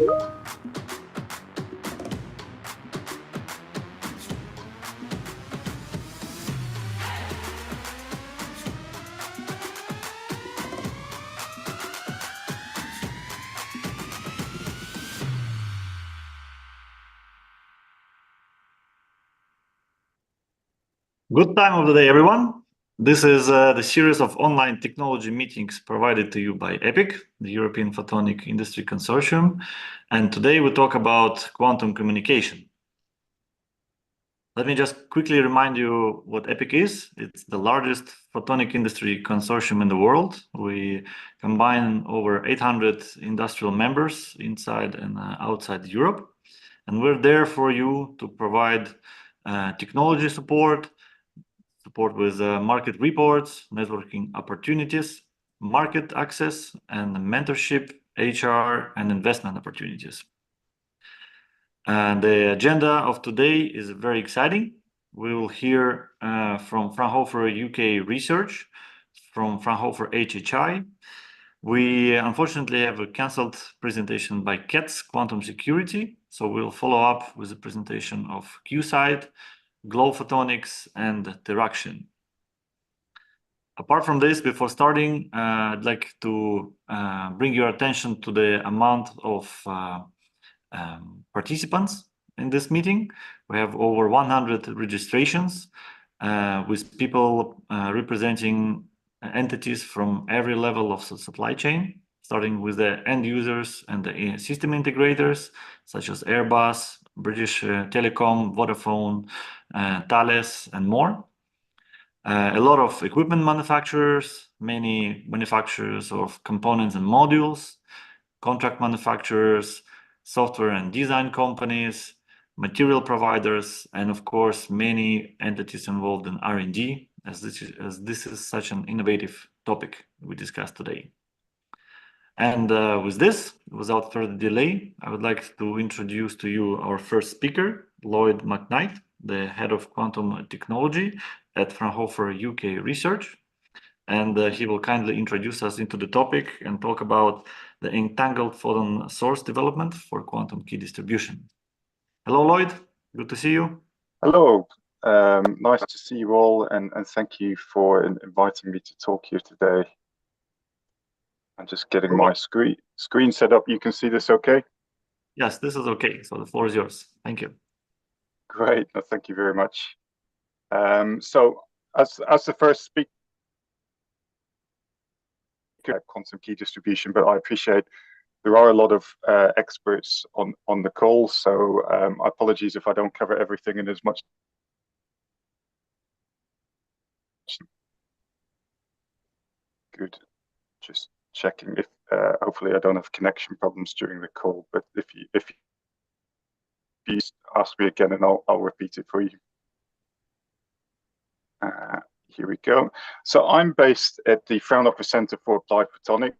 Good time of the day, everyone. This is the series of online technology meetings provided to you by EPIC, the European Photonic Industry Consortium. And today we talk about quantum communication. Let me just quickly remind you what EPIC is. It's the largest photonic industry consortium in the world. We combine over 800 industrial members inside and outside Europe. And we're there for you to provide technology support with market reports, networking opportunities, market access, and mentorship, HR, and investment opportunities. And the agenda of today is very exciting. We will hear from Fraunhofer UK Research, from Fraunhofer HHI. We unfortunately have a cancelled presentation by CATS Quantum Security, so we'll follow up with a presentation of QSide, Glow Photonics, and Teraction. Apart from this, before starting, I'd like to bring your attention to the amount of participants in this meeting. We have over 100 registrations with people representing entities from every level of the supply chain, starting with the end users and the system integrators, such as Airbus, British Telecom, Vodafone, Thales, and more. A lot of equipment manufacturers, many manufacturers of components and modules, contract manufacturers, software and design companies, material providers, and of course, many entities involved in R&D, as this is such an innovative topic we discussed today. And with this, without further delay, I would like to introduce to you our first speaker, Lloyd McKnight, the head of quantum technology at Fraunhofer UK Research. And he will kindly introduce us into the topic and talk about the entangled photon source development for quantum key distribution. Hello, Lloyd. Good to see you. Hello. Nice to see you all, and thank you for inviting me to talk here today. I'm just getting my screen set up. You can see this okay? Yes, this is okay. So the floor is yours. Thank you. Great. No, thank you very much. So as the first speaker, quantum key distribution, but I appreciate there are a lot of experts on the call. So apologies if I don't cover everything in as much. Good. Just checking if hopefully I don't have connection problems during the call, but if you ask me again, and I'll repeat it for you. Here we go. So I'm based at the Fraunhofer Center for Applied Photonics.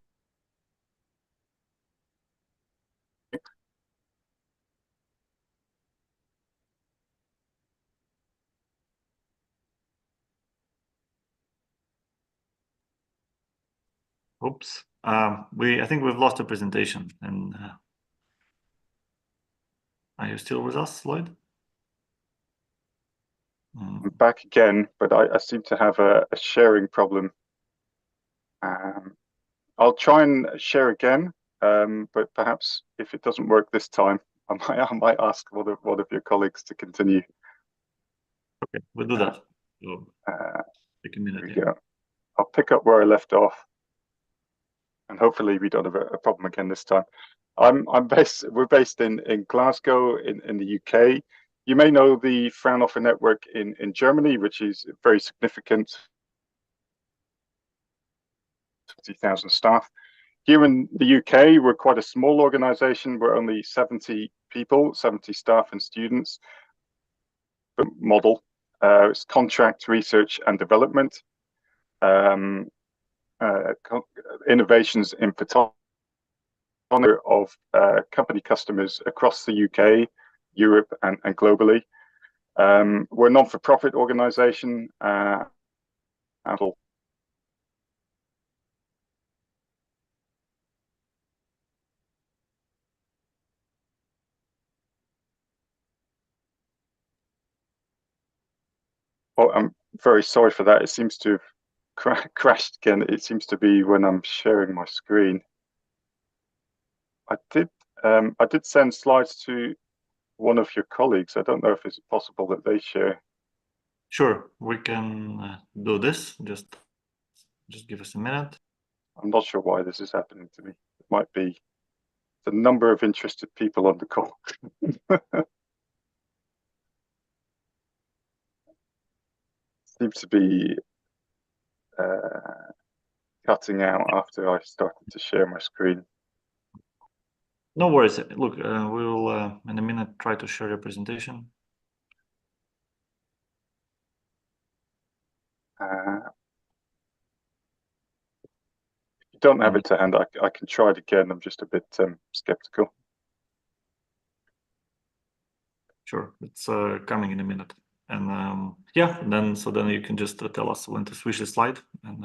Oops. I think we've lost the presentation. And are you still with us, Lloyd? I'm back again, but I seem to have a sharing problem. I'll try and share again, but perhaps if it doesn't work this time, I might ask one of your colleagues to continue. Okay, we'll do that. So, take a minute. Here we go. I'll pick up where I left off, and hopefully we don't have a problem again this time. We're based in Glasgow in the UK. You may know the Fraunhofer network in Germany, which is very significant, 20,000 staff. Here in the UK, we're quite a small organization. We're only 70 people, 70 staff and students. The model is contract research and development, innovations in photonics of company customers across the UK, Europe, and globally. We're a non-for-profit organization. Oh, I'm very sorry for that. It seems to have crashed again. It seems to be when I'm sharing my screen. I did send slides to one of your colleagues. I don't know if it's possible that they share. Sure, we can do this. Just give us a minute. I'm not sure why this is happening to me. It might be the number of interested people on the call. Seems to be cutting out after I started to share my screen. No worries. Look, we will in a minute try to share your presentation. If you don't have it to hand, I can try it again. I'm just a bit skeptical. Sure, it's coming in a minute. And yeah, then you can just tell us when to switch the slide, and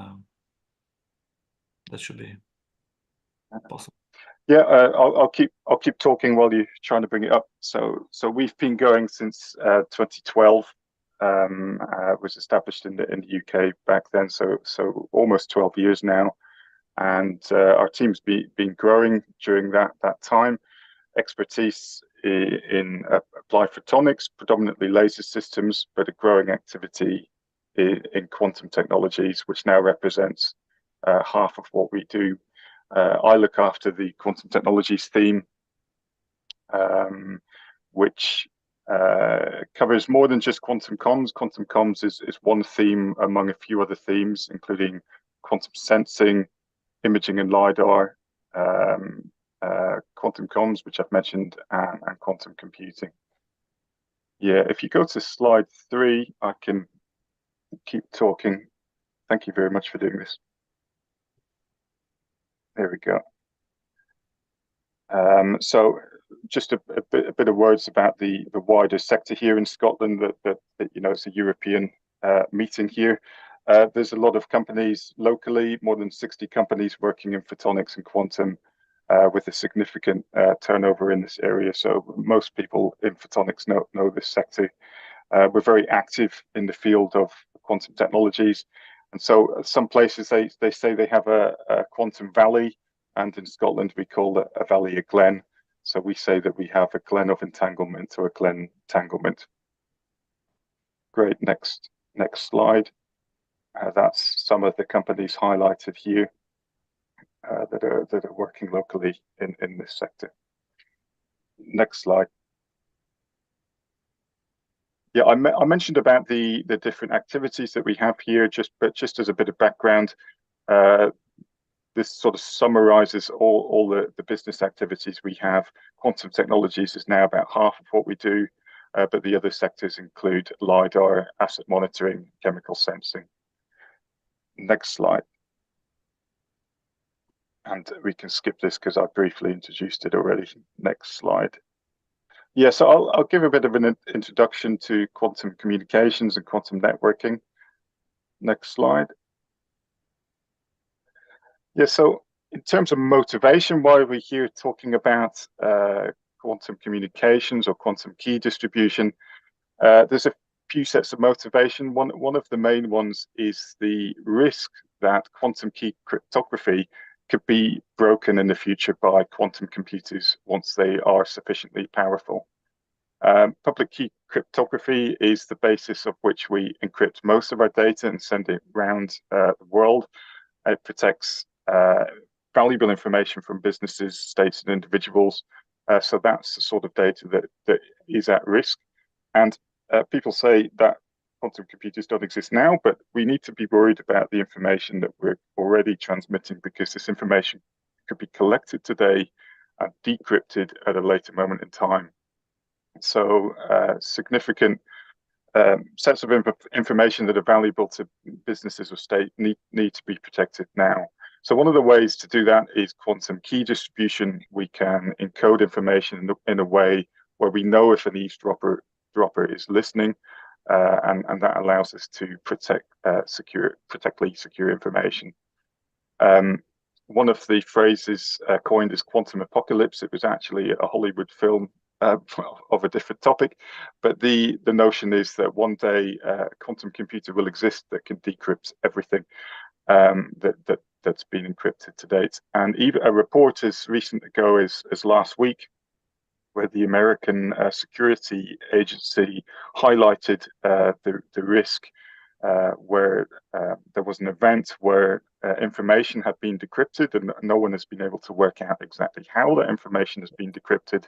that should be possible. Yeah, I'll keep talking while you're trying to bring it up. So we've been going since 2012. Was established in the UK back then, so almost 12 years now, and our team's been growing during that time. Expertise in applied photonics, predominantly laser systems, but a growing activity in quantum technologies, which now represents half of what we do. I look after the quantum technologies theme, which covers more than just quantum comms. Quantum comms is one theme among a few other themes, including quantum sensing, imaging and LiDAR, quantum comms, which I've mentioned, and quantum computing. Yeah, if you go to slide 3, I can keep talking. Thank you very much for doing this. There we go. So just a bit of words about the wider sector here in Scotland. That you know, it's a European meeting here. There's a lot of companies locally, more than 60 companies working in photonics and quantum, with a significant turnover in this area. So most people in photonics know this sector. We're very active in the field of quantum technologies, and so some places they say they have a quantum valley, and in Scotland we call it a valley of Glen. So we say that we have a Glen of entanglement or a Glen entanglement. Great, next slide. That's some of the companies highlighted here that are working locally in this sector. Next slide. Yeah, I mentioned about the different activities that we have here, just as a bit of background. This sort of summarizes all the business activities we have. Quantum technologies is now about half of what we do, but the other sectors include LiDAR, asset monitoring, chemical sensing. Next slide. And we can skip this because I briefly introduced it already. Next slide. Yeah, so I'll give a bit of an introduction to quantum communications and quantum networking. Next slide. Yeah, so in terms of motivation, why are we here talking about quantum communications or quantum key distribution? There's a few sets of motivation. One of the main ones is the risk that quantum key cryptography could be broken in the future by quantum computers once they are sufficiently powerful. Public key cryptography is the basis of which we encrypt most of our data and send it around the world. It protects valuable information from businesses, states, and individuals. So that's the sort of data that is at risk. And people say that quantum computers don't exist now, but we need to be worried about the information that we're already transmitting, because this information could be collected today and decrypted at a later moment in time. So significant sets of information that are valuable to businesses or state need to be protected now. So one of the ways to do that is quantum key distribution. We can encode information in a way where we know if an eavesdropper is listening, and that allows us to protect secure information. One of the phrases coined is quantum apocalypse. It was actually a Hollywood film of a different topic, but the notion is that one day a quantum computer will exist that can decrypt everything that's been encrypted to date. And even a report as recent ago as last week, where the American Security Agency highlighted the risk where there was an event where information had been decrypted and no one has been able to work out exactly how that information has been decrypted.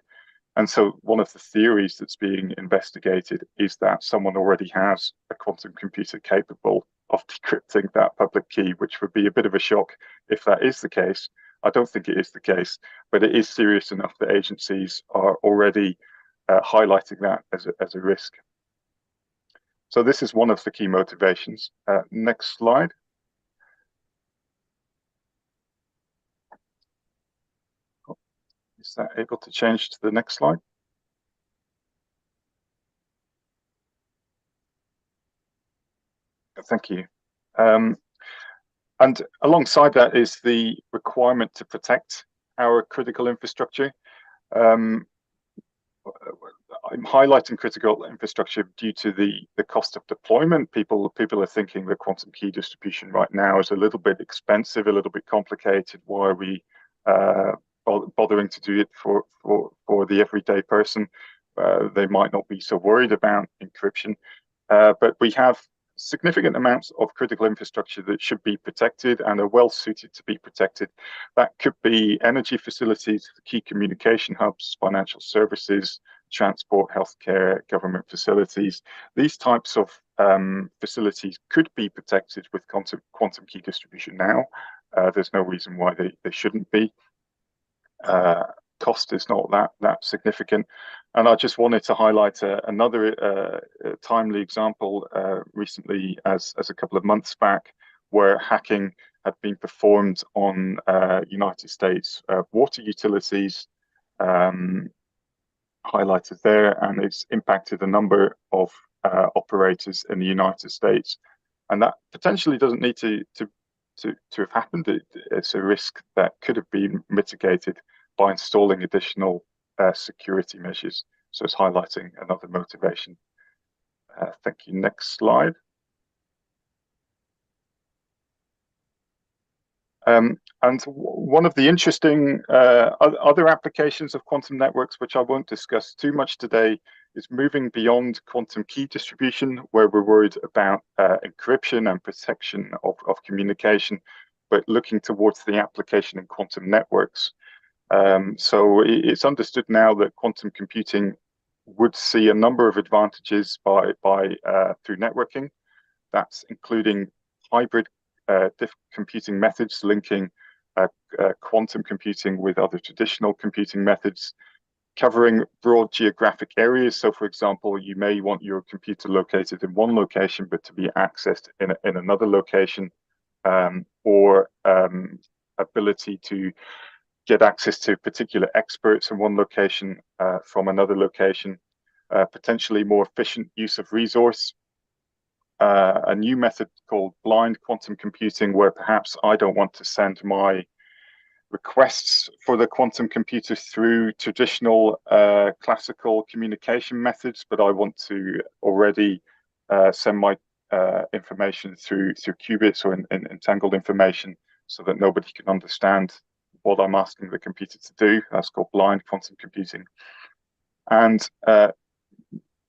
And so one of the theories that's being investigated is that someone already has a quantum computer capable of decrypting that public key, which would be a bit of a shock if that is the case. I don't think it is the case, but it is serious enough that agencies are already highlighting that as a risk. So this is one of the key motivations. Next slide. Is that able to change to the next slide? Thank you. And alongside that is the requirement to protect our critical infrastructure. I'm highlighting critical infrastructure due to the cost of deployment. People are thinking the quantum key distribution right now is a little bit expensive, a little bit complicated. Why are we bothering to do it for the everyday person? They might not be so worried about encryption, but we have significant amounts of critical infrastructure that should be protected and are well suited to be protected. That could be energy facilities, key communication hubs, financial services, transport, healthcare, government facilities. These types of facilities could be protected with quantum key distribution now. There's no reason why they shouldn't be. Cost is not that significant. And I just wanted to highlight another timely example recently, as a couple of months back, where hacking had been performed on United States water utilities, highlighted there, and it's impacted a number of operators in the United States. And that potentially doesn't need to have happened. It's a risk that could have been mitigated by installing additional security measures. So it's highlighting another motivation. Thank you. Next slide. And one of the interesting other applications of quantum networks, which I won't discuss too much today, is moving beyond quantum key distribution, where we're worried about encryption and protection of communication, but looking towards the application in quantum networks. So it's understood now that quantum computing would see a number of advantages through networking. That's including hybrid computing methods, linking quantum computing with other traditional computing methods, covering broad geographic areas. So, for example, you may want your computer located in one location, but to be accessed in another location, or ability to get access to particular experts in one location from another location, potentially more efficient use of resource. A new method called blind quantum computing, where perhaps I don't want to send my requests for the quantum computer through traditional classical communication methods, but I want to already send my information through qubits or entangled information, so that nobody can understand what I'm asking the computer to do. That's called blind quantum computing. And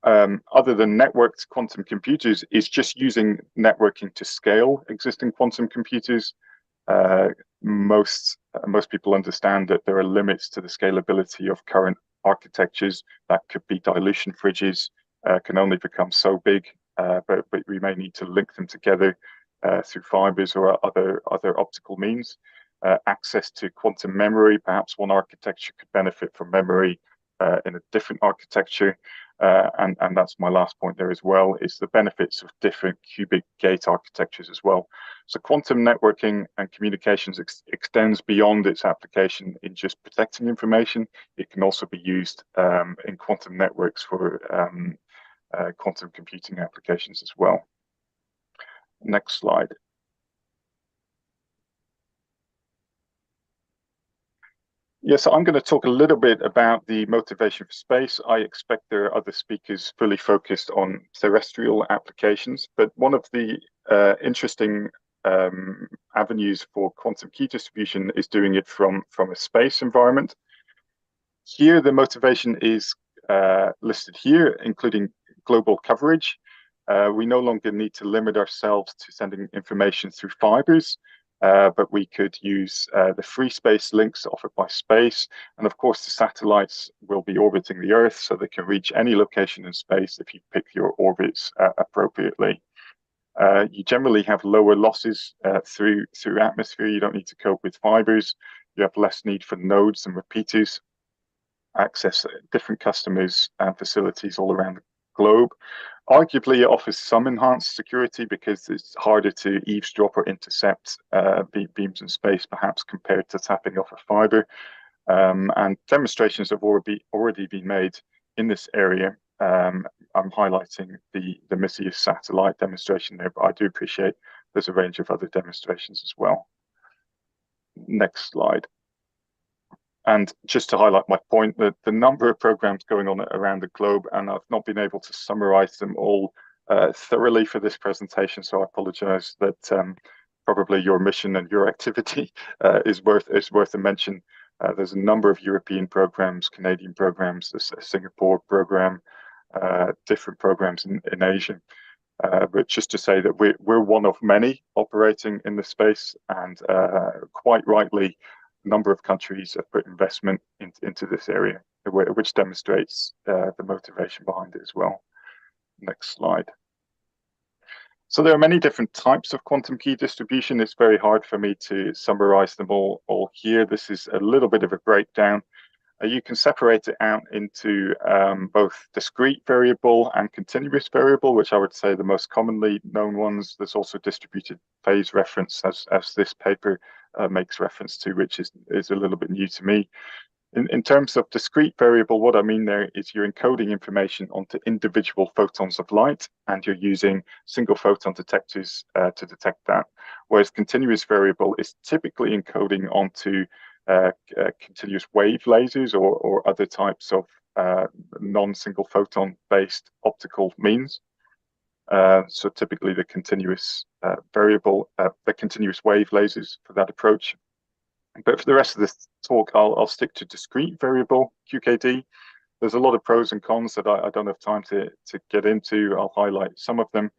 other than networked quantum computers, is just using networking to scale existing quantum computers. Most people understand that there are limits to the scalability of current architectures. That could be dilution fridges, can only become so big, but we may need to link them together through fibers or other optical means. Access to quantum memory, perhaps one architecture could benefit from memory in a different architecture. And that's my last point there as well, is the benefits of different qubit gate architectures as well. So quantum networking and communications extends beyond its application in just protecting information. It can also be used in quantum networks for quantum computing applications as well. Next slide. Yes, I'm going to talk a little bit about the motivation for space. I expect there are other speakers fully focused on terrestrial applications, but one of the interesting avenues for quantum key distribution is doing it from a space environment. Here, the motivation is listed here, including global coverage. We no longer need to limit ourselves to sending information through fibers, but we could use the free space links offered by space. And of course, the satellites will be orbiting the Earth, so they can reach any location in space if you pick your orbits appropriately. You generally have lower losses through atmosphere. You don't need to cope with fibers. You have less need for nodes and repeaters. Access different customers and facilities all around the globe. Arguably, it offers some enhanced security because it's harder to eavesdrop or intercept beams in space, perhaps compared to tapping off a fiber. And demonstrations have already been made in this area. I'm highlighting the Messier satellite demonstration there, but I do appreciate there's a range of other demonstrations as well. Next slide. And just to highlight my point, that the number of programs going on around the globe, and I've not been able to summarize them all thoroughly for this presentation, so I apologize that probably your mission and your activity is worth a mention. There's a number of European programs, Canadian programs, there's a Singapore program, different programs in Asia. But just to say that we're one of many operating in the space, and quite rightly, a number of countries have put investment into this area, which demonstrates the motivation behind it as well. Next slide. So there are many different types of quantum key distribution. It's very hard for me to summarize them all here. This is a little bit of a breakdown. You can separate it out into both discrete variable and continuous variable, which I would say the most commonly known ones. There's also distributed phase reference, as this paper makes reference to, which is a little bit new to me. In terms of discrete variable, what I mean there is you're encoding information onto individual photons of light, and you're using single photon detectors to detect that. Whereas continuous variable is typically encoding onto continuous wave lasers or other types of non-single photon based optical means. So typically the continuous the continuous wave lasers for that approach. But for the rest of this talk, I'll stick to discrete variable, QKD. There's a lot of pros and cons that I don't have time to get into. I'll highlight some of them.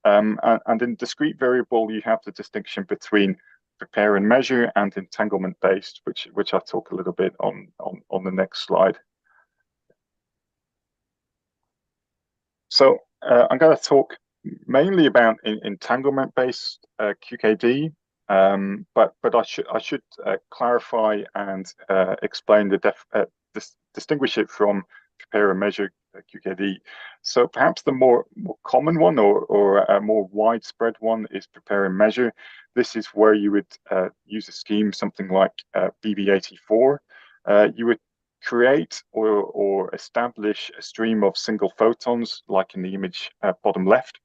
And in discrete variable, you have the distinction between prepare and measure and entanglement based, which I'll talk a little bit on the next slide. So I'm going to talk mainly about entanglement based QKD, but I should clarify and explain distinguish it from prepare and measure QKD. So perhaps the more common one or a more widespread one is prepare and measure. This is where you would use a scheme, something like BB84. You would create or establish a stream of single photons, like in the image bottom left.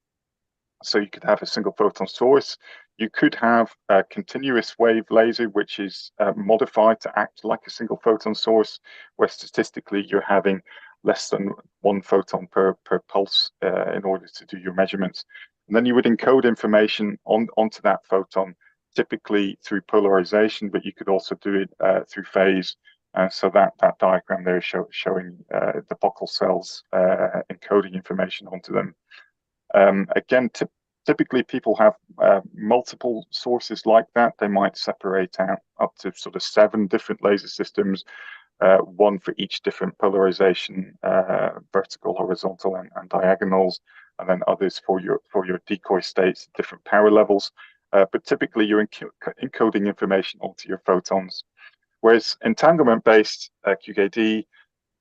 So you could have a single photon source. You could have a continuous wave laser, which is modified to act like a single photon source, where statistically you're having less than 1 photon per pulse in order to do your measurements. And then you would encode information onto that photon, typically through polarization, but you could also do it through phase. So that diagram there is showing the Optical cells encoding information onto them. Again, typically people have multiple sources like that. They might separate out up to sort of 7 different laser systems, one for each different polarization, vertical, horizontal, and diagonals, and then others for your decoy states, different power levels. But typically you're encoding information onto your photons. Whereas entanglement-based QKD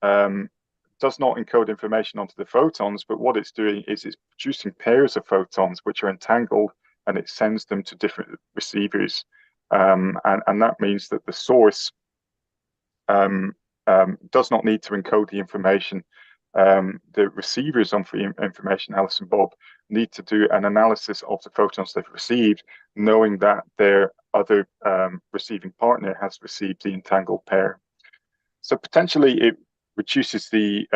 does not encode information onto the photons, but what it's doing is it's producing pairs of photons which are entangled, and it sends them to different receivers. And that means that the source does not need to encode the information. The receivers on the information, Alice and Bob, need to do an analysis of the photons they've received, knowing that their other receiving partner has received the entangled pair. So potentially it reduces the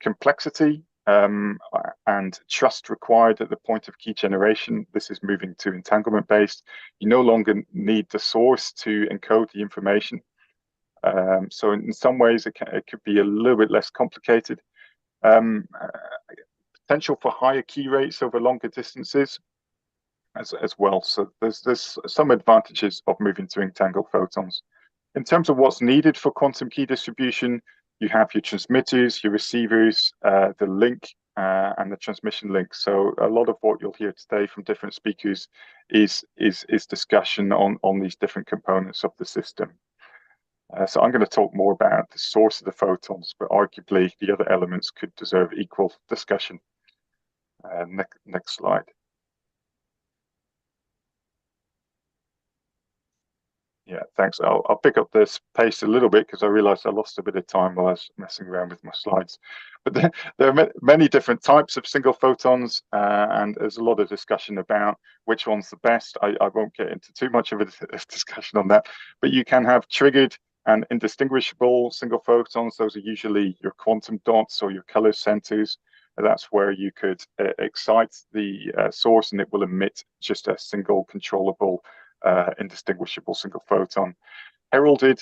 complexity and trust required at the point of key generation. This is moving to entanglement based. You no longer need the source to encode the information. So in some ways it could be a little bit less complicated. Potential for higher key rates over longer distances as well. So there's some advantages of moving to entangled photons. In terms of what's needed for quantum key distribution, you have your transmitters, your receivers, the link, and the transmission link. So a lot of what you'll hear today from different speakers is discussion on these different components of the system. So I'm going to talk more about the source of the photons, but arguably the other elements could deserve equal discussion. Next slide. Yeah, thanks. I'll pick up this pace a little bit because I realized I lost a bit of time while I was messing around with my slides. But there are many different types of single photons, and there's a lot of discussion about which one's the best. I won't get into too much of a discussion on that, but you can have triggered and indistinguishable single photons. Those are usually your quantum dots or your color centers. That's where you could excite the source and it will emit just a single controllable indistinguishable single photon. Heralded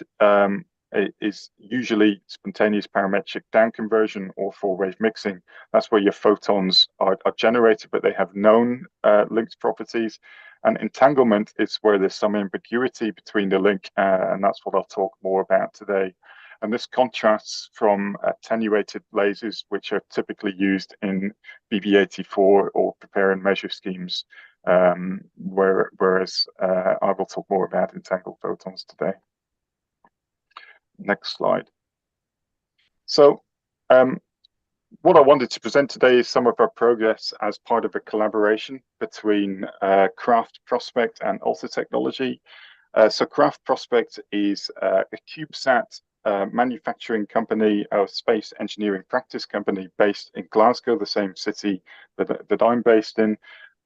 is usually spontaneous parametric down conversion or full wave mixing. That's where your photons are generated, but they have known linked properties. And entanglement is where there's some ambiguity between the link, and that's what I'll talk more about today. And this contrasts from attenuated lasers, which are typically used in BB84 or prepare and measure schemes. Whereas I will talk more about entangled photons today. Next slide. So what I wanted to present today is some of our progress as part of a collaboration between Craft Prospect and Alta Technology. So Craft Prospect is a CubeSat manufacturing company, a space engineering practice company based in Glasgow, the same city that I'm based in.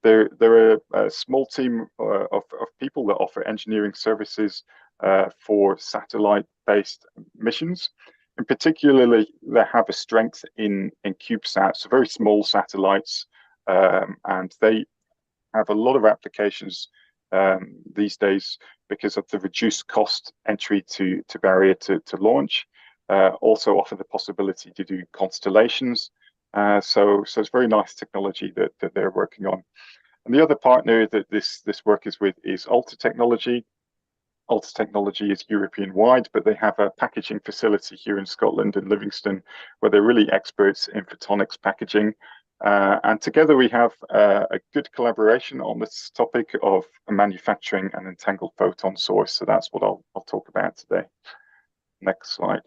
They're a small team of people that offer engineering services for satellite-based missions. And particularly, they have a strength in CubeSats, so very small satellites, and they have a lot of applications these days because of the reduced cost entry to barrier to launch. Also offer the possibility to do constellations. So it's very nice technology that they're working on. And the other partner that this work is with is Alta Technology. Alta Technology is European-wide, but they have a packaging facility here in Scotland, in Livingston, where they're really experts in photonics packaging. And together we have a good collaboration on this topic of manufacturing an entangled photon source. So that's what I'll talk about today. Next slide.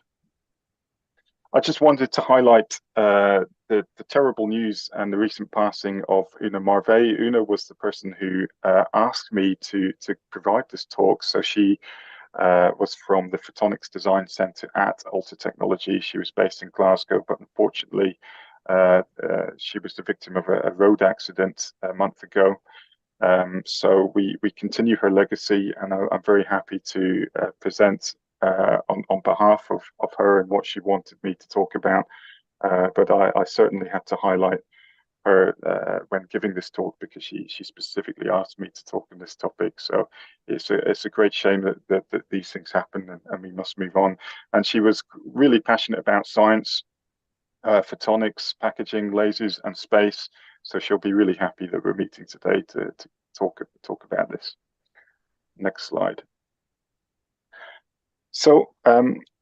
I just wanted to highlight the terrible news and the recent passing of Una Marvey. Una was the person who asked me to provide this talk. So she was from the Photonics Design Centre at Alta Technology. She was based in Glasgow, but unfortunately, she was the victim of a road accident a month ago. So we continue her legacy, and I'm very happy to present on behalf of her and what she wanted me to talk about. But I certainly had to highlight her when giving this talk because she specifically asked me to talk on this topic. So it's a great shame that these things happen and we must move on. And she was really passionate about science, photonics, packaging, lasers, and space. So she'll be really happy that we're meeting today to talk about this. Next slide. So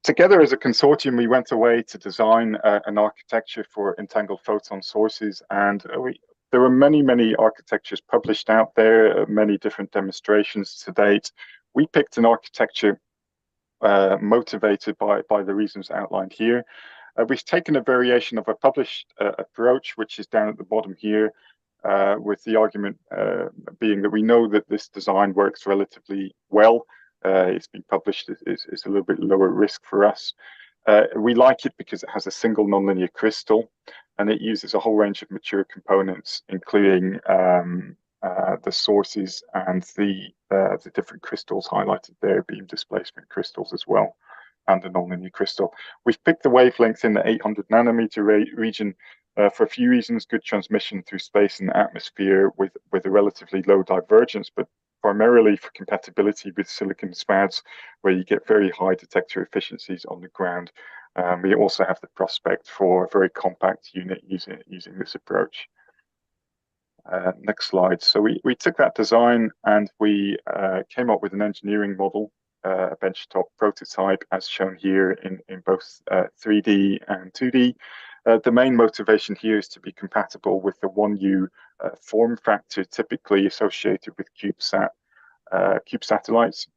together as a consortium, we went away to design an architecture for entangled photon sources, and there are many architectures published out there, many different demonstrations to date. We picked an architecture motivated by the reasons outlined here. We've taken a variation of a published approach, which is down at the bottom here, with the argument being that we know that this design works relatively well. It's been published, it's a little bit lower risk for us. We like it because it has a single nonlinear crystal, and it uses a whole range of mature components, including the sources and the different crystals highlighted there, beam displacement crystals as well. and a nonlinear crystal. We've picked the wavelength in the 800 nanometer region for a few reasons: good transmission through space and atmosphere with a relatively low divergence, but primarily for compatibility with silicon SPADs, where you get very high detector efficiencies on the ground. We also have the prospect for a very compact unit using this approach. Next slide. So we took that design and we came up with an engineering model, a benchtop prototype, as shown here in both 3D and 2D. The main motivation here is to be compatible with the 1U form factor typically associated with CubeSat satellites.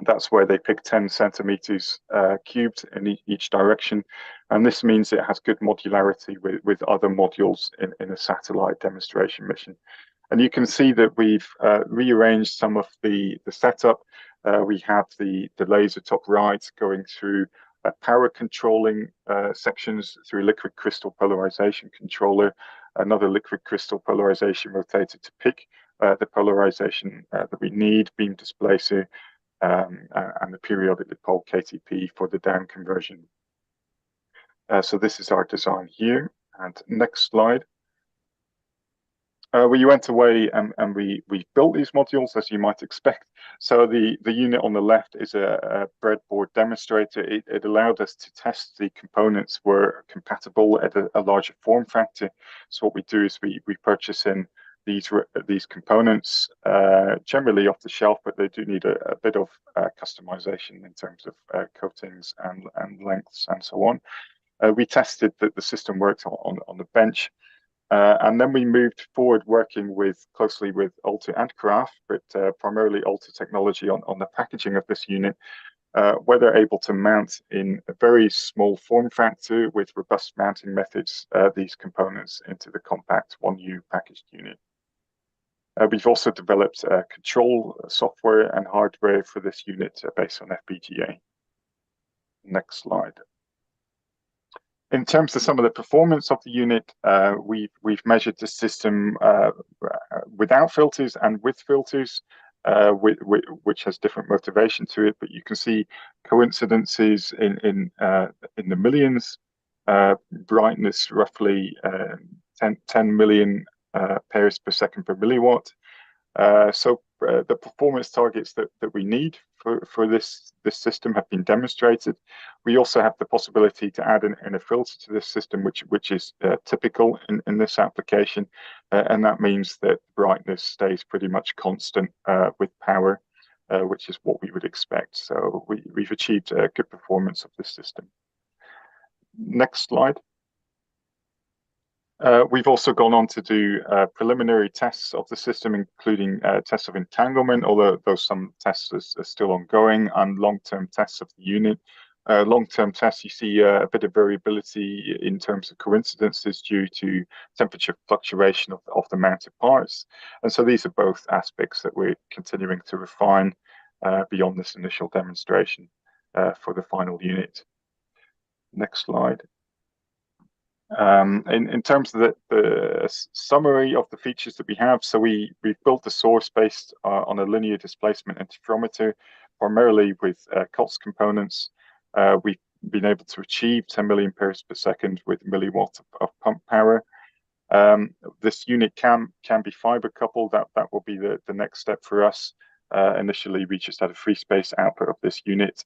That's where they pick 10 centimeters cubed in each direction. And this means it has good modularity with other modules in a satellite demonstration mission. And you can see that we've rearranged some of the setup. We have the laser top right going through power controlling sections through liquid crystal polarization controller, another liquid crystal polarization rotator to pick the polarization that we need, beam displacer, and the periodic dipole KTP for the down conversion. So this is our design here. And next slide. We went away and we built these modules, as you might expect. So the unit on the left is a breadboard demonstrator. It allowed us to test the components were compatible at a larger form factor. So what we do is we purchase in these components generally off the shelf, but they do need a bit of customization in terms of coatings and lengths and so on. We tested that the system worked on the bench. And then we moved forward working closely with Alta and Craft, but primarily Alta technology on the packaging of this unit, where they're able to mount in a very small form factor with robust mounting methods these components into the compact 1U packaged unit. We've also developed control software and hardware for this unit based on FPGA. Next slide. In terms of some of the performance of the unit, we've measured the system without filters and with filters, which has different motivation to it. But you can see coincidences in the millions, brightness roughly 10 million pairs per second per milliwatt. So the performance targets that we need for this system have been demonstrated. We also have the possibility to add in a filter to this system, which is typical in this application, and that means that brightness stays pretty much constant with power, which is what we would expect. So we've achieved a good performance of this system. Next slide. We've also gone on to do preliminary tests of the system, including tests of entanglement, although some tests are still ongoing, and long-term tests of the unit. Long-term tests, you see a bit of variability in terms of coincidences due to temperature fluctuation of the mounted parts. And so these are both aspects that we're continuing to refine beyond this initial demonstration for the final unit. Next slide. In terms of the summary of the features that we have, so we've built the source based on a linear displacement interferometer, primarily with COTS components. We've been able to achieve 10 million pairs per second with milliwatts of pump power. This unit can be fiber coupled. That will be the next step for us. Initially, we just had a free space output of this unit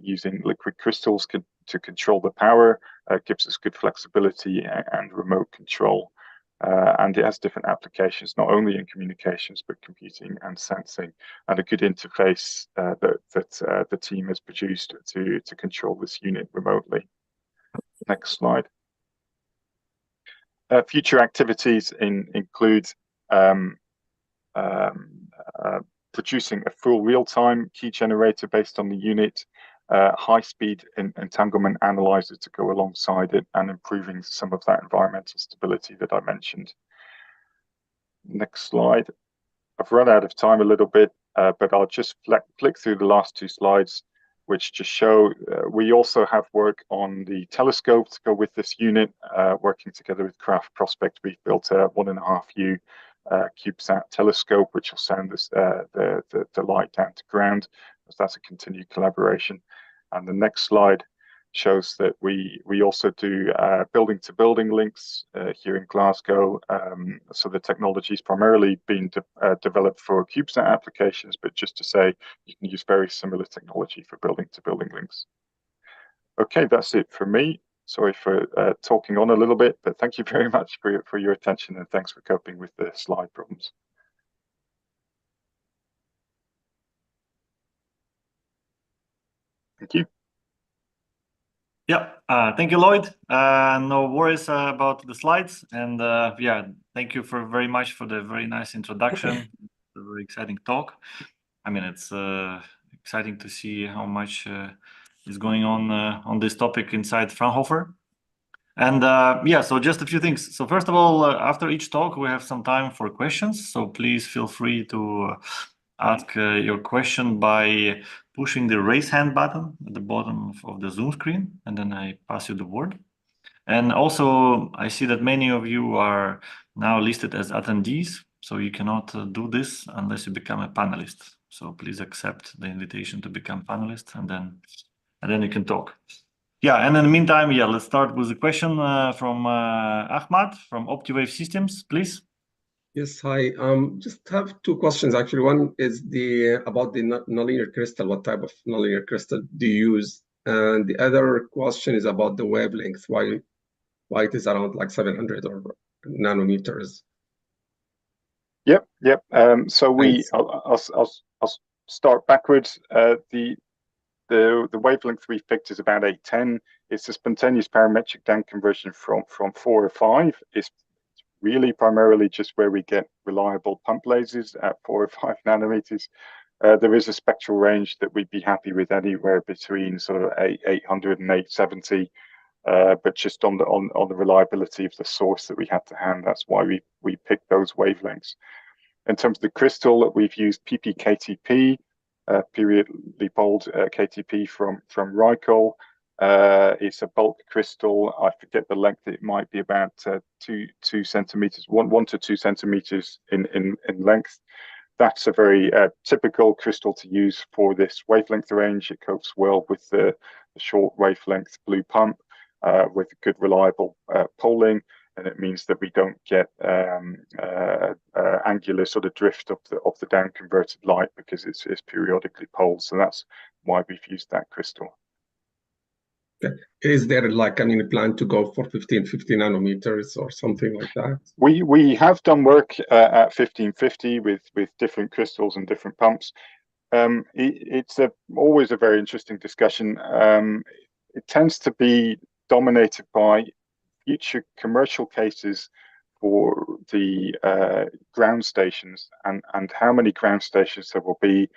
using liquid crystals to control the power. Gives us good flexibility and remote control. And it has different applications, not only in communications, but computing and sensing, and a good interface that the team has produced to control this unit remotely. Next slide. Future activities include producing a full real-time key generator based on the unit, high-speed entanglement analyzer to go alongside it, and improving some of that environmental stability that I mentioned. Next slide. I've run out of time a little bit, but I'll just flick through the last two slides, which just show we also have work on the telescope to go with this unit. Working together with Craft Prospect, we've built a 1.5U CubeSat telescope, which will send us the light down to ground. So that's a continued collaboration. And the next slide shows that we also do building-to-building links here in Glasgow. So the technology is primarily being developed for CubeSat applications, but just to say, you can use very similar technology for building-to-building links. Okay, that's it for me. Sorry for talking on a little bit, but thank you very much for your attention, and thanks for coping with the slide problems. Thank you. Yeah, thank you, Lloyd. No worries about the slides, and yeah, thank you very much for the very nice introduction. A very exciting talk. I mean, it's exciting to see how much is going on this topic inside Fraunhofer. And yeah, so just a few things. So first of all, after each talk, we have some time for questions. So please feel free to ask your question by pushing the raise hand button at the bottom of the Zoom screen, and then I pass you the word. And also, I see that many of you are now listed as attendees, so you cannot do this unless you become a panelist. So please accept the invitation to become panelist, and then you can talk. Yeah, and in the meantime, yeah, let's start with a question from Ahmad from OptiWave Systems, please. Yes, hi. Just have two questions actually. One is about the nonlinear crystal. What type of nonlinear crystal do you use? And the other question is about the wavelength. Why it is around like 700 or nanometers? Yep. So I'll start backwards. The wavelength we picked is about 810. It's a spontaneous parametric down conversion from 4 or 5. It's really primarily just where we get reliable pump lasers at 4 or 5 nanometers. There is a spectral range that we'd be happy with anywhere between sort of 800 and 870. But just on the reliability of the source that we had to hand, that's why we picked those wavelengths. In terms of the crystal, we've used PPKTP, periodically poled KTP from Ryco. It's a bulk crystal. I forget the length. It might be about 2 centimeters, 1 to 2 centimeters in length. That's a very typical crystal to use for this wavelength range. It copes well with the short wavelength blue pump with good reliable polling, and it means that we don't get angular sort of drift of the down converted light because it's periodically poled. So that's why we've used that crystal. Okay. Is there like any plan to go for 50 nanometers or something like that? We have done work at 1550 with different crystals and different pumps. It's always a very interesting discussion. It tends to be dominated by future commercial cases for the ground stations and how many ground stations there will be,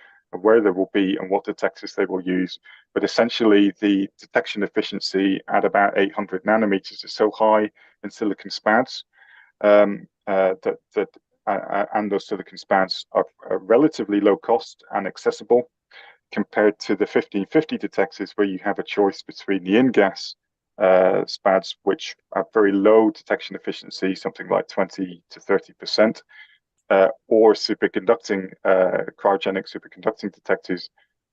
where there will be, and what detectors they will use. But essentially, the detection efficiency at about 800 nanometers is so high in silicon spads and those silicon spads are relatively low cost and accessible compared to the 1550 detectors, where you have a choice between the in-gas spads, which have very low detection efficiency, something like 20 to 30%, or superconducting, cryogenic superconducting detectors,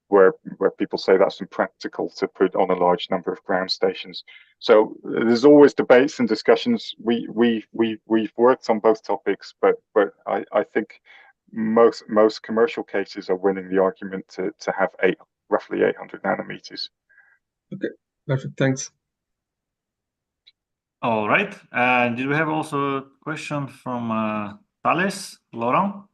where people say that's impractical to put on a large number of ground stations. So there's always debates and discussions. We've worked on both topics, but I think most commercial cases are winning the argument to have roughly 800 nanometers. Okay, perfect. Thanks. All right. Did we have also a question from Thales, Laurent?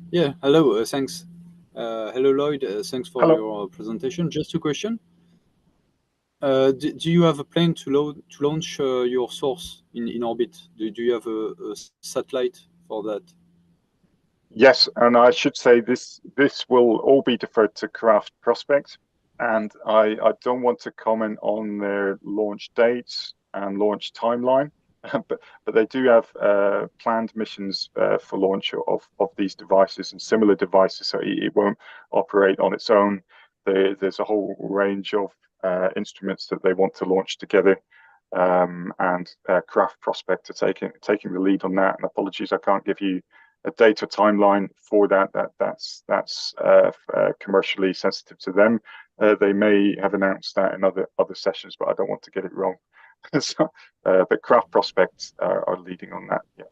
Yeah, hello, thanks. Hello, Lloyd, thanks for your presentation. Just a question. Do you have a plan to launch your source in orbit? Do you have a satellite for that? Yes, and I should say this will all be deferred to Craft Prospect, and I don't want to comment on their launch dates and launch timeline, but they do have planned missions for launch of these devices and similar devices, so it won't operate on its own. There's a whole range of instruments that they want to launch together, and Craft Prospect are taking the lead on that. And apologies, I can't give you data timeline for that's commercially sensitive to them. They may have announced that in other sessions, but I don't want to get it wrong. So, but Craft Prospects are leading on that. Yeah.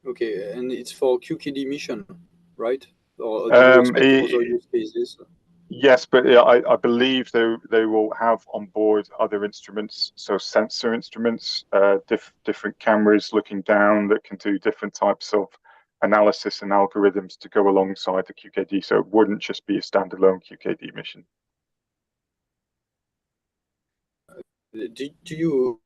Okay, and it's for QKD mission, right? Or do you expect other use cases? Yes, but yeah, I believe they will have on board other instruments, so sensor instruments, different cameras looking down that can do different types of analysis and algorithms to go alongside the QKD. So it wouldn't just be a standalone QKD mission. Do you?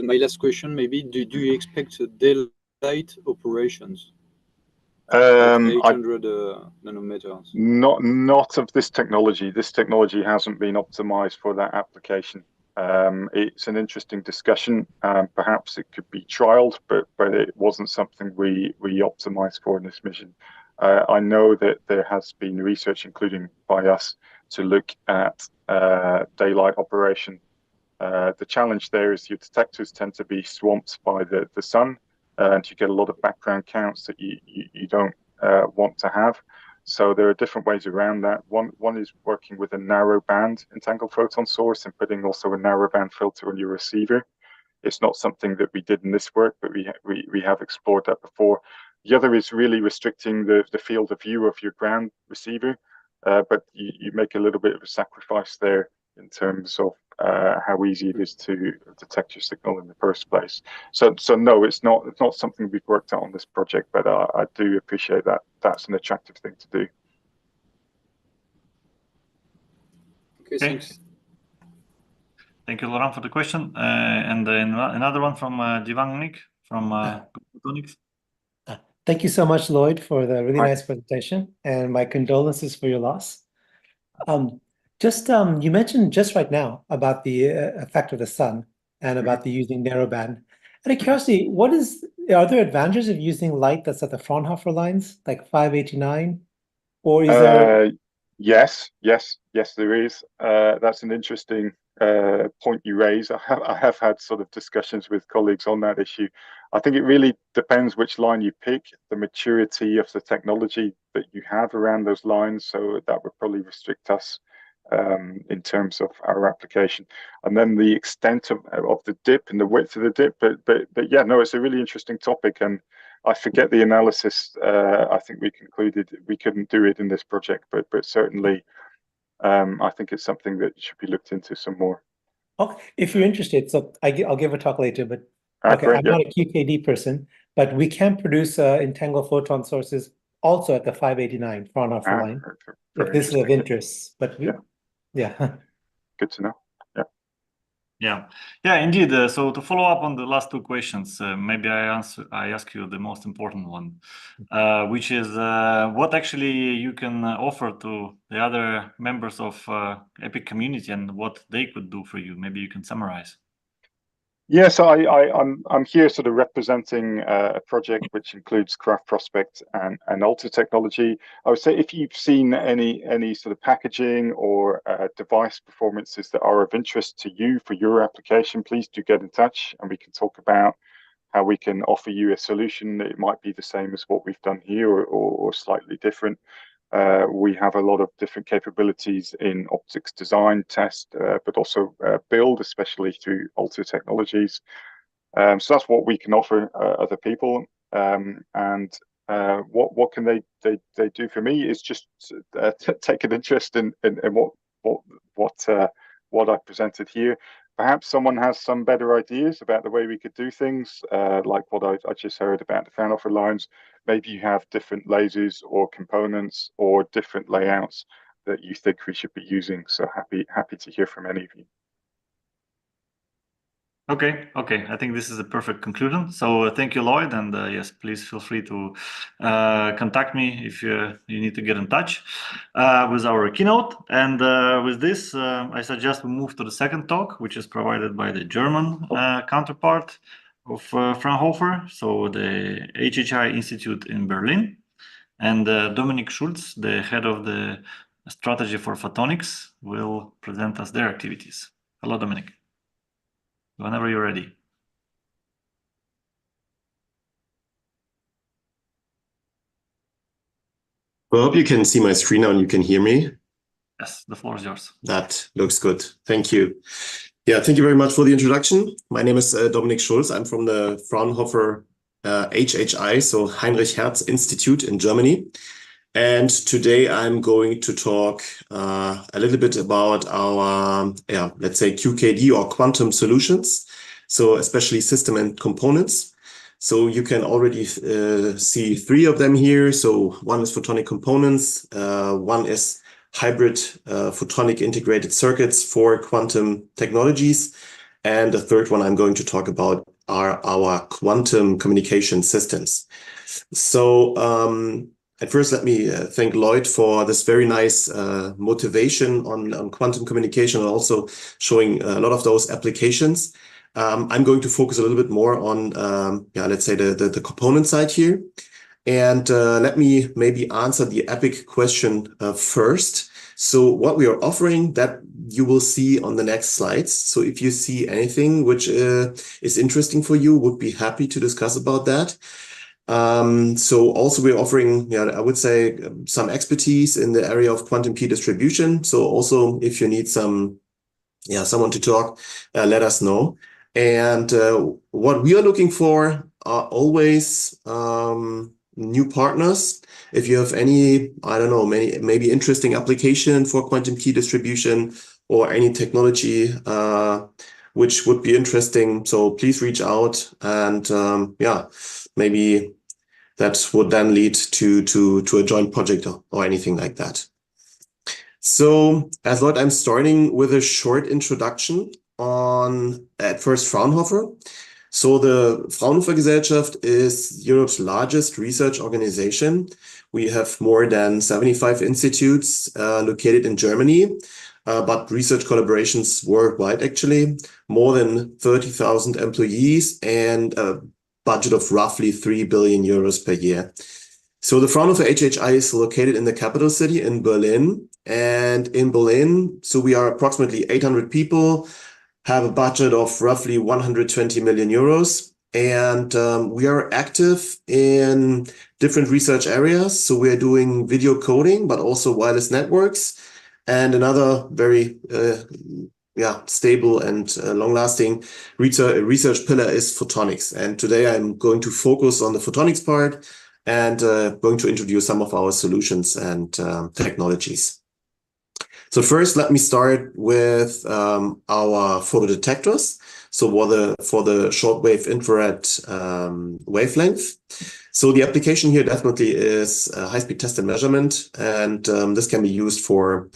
My last question, maybe. Do you expect daylight operations? At 800 nanometers. Not of this technology. This technology hasn't been optimized for that application. It's an interesting discussion. Perhaps it could be trialed, but it wasn't something we optimized for in this mission. I know that there has been research, including by us, to look at daylight operation. The challenge there is your detectors tend to be swamped by the sun, and you get a lot of background counts that you don't want to have. So there are different ways around that. One is working with a narrow band entangled photon source and putting also a narrow band filter on your receiver. It's not something that we did in this work, but we have explored that before. The other is really restricting the field of view of your ground receiver, but you make a little bit of a sacrifice there in terms of how easy it is to detect your signal in the first place. So no, it's not something we've worked out on this project, but I do appreciate that that's an attractive thing to do. Okay, thanks. Thank you, Laurent, for the question. And then another one from Divang from Photonics. Thank you so much, Lloyd, for the really nice presentation, and my condolences for your loss. You mentioned just right now about the effect of the sun and about the using narrowband. Out of curiosity, are there advantages of using light that's at the Fraunhofer lines, like 589, or is there? Yes, there is. That's an interesting point you raise. I have had sort of discussions with colleagues on that issue. I think it really depends which line you pick, the maturity of the technology that you have around those lines. So that would probably restrict us in terms of our application, and then the extent of the dip and the width of the dip. But yeah, no, it's a really interesting topic, and I forget the analysis. I think we concluded we couldn't do it in this project, but certainly I think it's something that should be looked into some more. Okay, if you're interested, so I'll give a talk later, but okay, great, I'm not a QKD person, but we can produce entangled photon sources also at the 589 Fraunhofer line, if this is of interest. But yeah. Good to know. Yeah, indeed. So to follow up on the last two questions, maybe I ask you the most important one, which is what actually you can offer to the other members of EPIC community and what they could do for you. Maybe you can summarize. Yeah, so I'm here sort of representing a project which includes Craft Prospect and Alter technology. I would say if you've seen any sort of packaging or device performances that are of interest to you for your application, please do get in touch and we can talk about how we can offer you a solution that it might be the same as what we've done here or slightly different. We have a lot of different capabilities in optics design, test, but also build, especially through Alter technologies. So that's what we can offer other people. And what can they do for me is just take an interest in what I presented here. Perhaps someone has some better ideas about the way we could do things, like what I just heard about the Fraunhofer lines. Maybe you have different lasers or components or different layouts that you think we should be using. So happy to hear from any of you. Okay. I think this is a perfect conclusion. So thank you, Lloyd, and yes, please feel free to contact me if you need to get in touch with our keynote. And with this, I suggest we move to the second talk, which is provided by the German counterpart of Fraunhofer, so the HHI Institute in Berlin, and Dominik Schulz, the head of the strategy for photonics, will present us their activities. Hello, Dominik. Whenever you're ready. Well, I hope you can see my screen now and you can hear me. Yes, the floor is yours. That looks good. Thank you. Yeah, thank you very much for the introduction. My name is Dominik Schulz. I'm from the Fraunhofer HHI, so Heinrich Hertz Institute in Germany. And today I'm going to talk a little bit about our, let's say QKD or quantum solutions. So especially system and components. So you can already see three of them here. So one is photonic components, one is hybrid photonic integrated circuits for quantum technologies. And the third one I'm going to talk about are our quantum communication systems. So at first, let me thank Lloyd for this very nice motivation on quantum communication and also showing a lot of those applications. I'm going to focus a little bit more on, let's say the component side here. And let me maybe answer the EPIC question first. So what we are offering, that you will see on the next slides. So if you see anything which is interesting for you, would be happy to discuss about that. So also we're offering, I would say some expertise in the area of quantum key distribution. So also if you need someone to talk, let us know. And what we are looking for are always new partners. If you have any, I don't know, maybe interesting application for quantum key distribution or any technology which would be interesting, so please reach out and maybe that would then lead to a joint project or anything like that. So as Lloyd, I'm starting with a short introduction on, at first, Fraunhofer. So the Fraunhofer Gesellschaft is Europe's largest research organization. We have more than 75 institutes located in Germany, but research collaborations worldwide, actually, more than 30,000 employees and a budget of roughly 3 billion euros per year. So the Fraunhofer HHI is located in the capital city in Berlin. And in Berlin, so we are approximately 800 people, have a budget of roughly 120 million euros. And we are active in different research areas. So we are doing video coding, but also wireless networks. And another very stable and long-lasting research pillar is photonics. And today I'm going to focus on the photonics part and going to introduce some of our solutions and technologies. So first, let me start with our photodetectors. So for the shortwave infrared wavelength. So the application here definitely is high-speed test and measurement, and this can be used for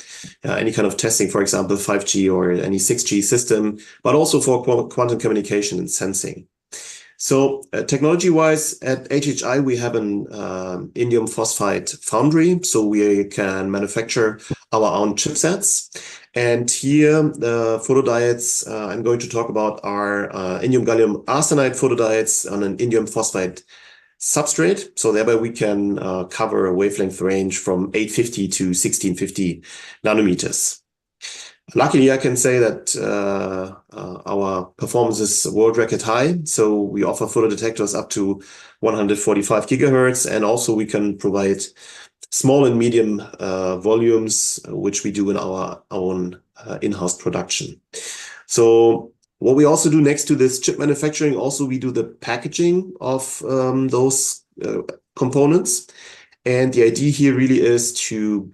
any kind of testing, for example, 5G or any 6G system, but also for quantum communication and sensing. So technology-wise, at HHI, we have an indium phosphide foundry, so we can manufacture our own chipsets. And here, the photodiodes I'm going to talk about are indium gallium arsenide photodiodes on an indium phosphide substrate. So thereby we can cover a wavelength range from 850 to 1650 nanometers. Luckily, I can say that our performance is world record high. So we offer photodetectors up to 145 gigahertz. And also we can provide small and medium volumes, which we do in our own in-house production. So what we also do next to this chip manufacturing, also we do the packaging of those components. And the idea here really is to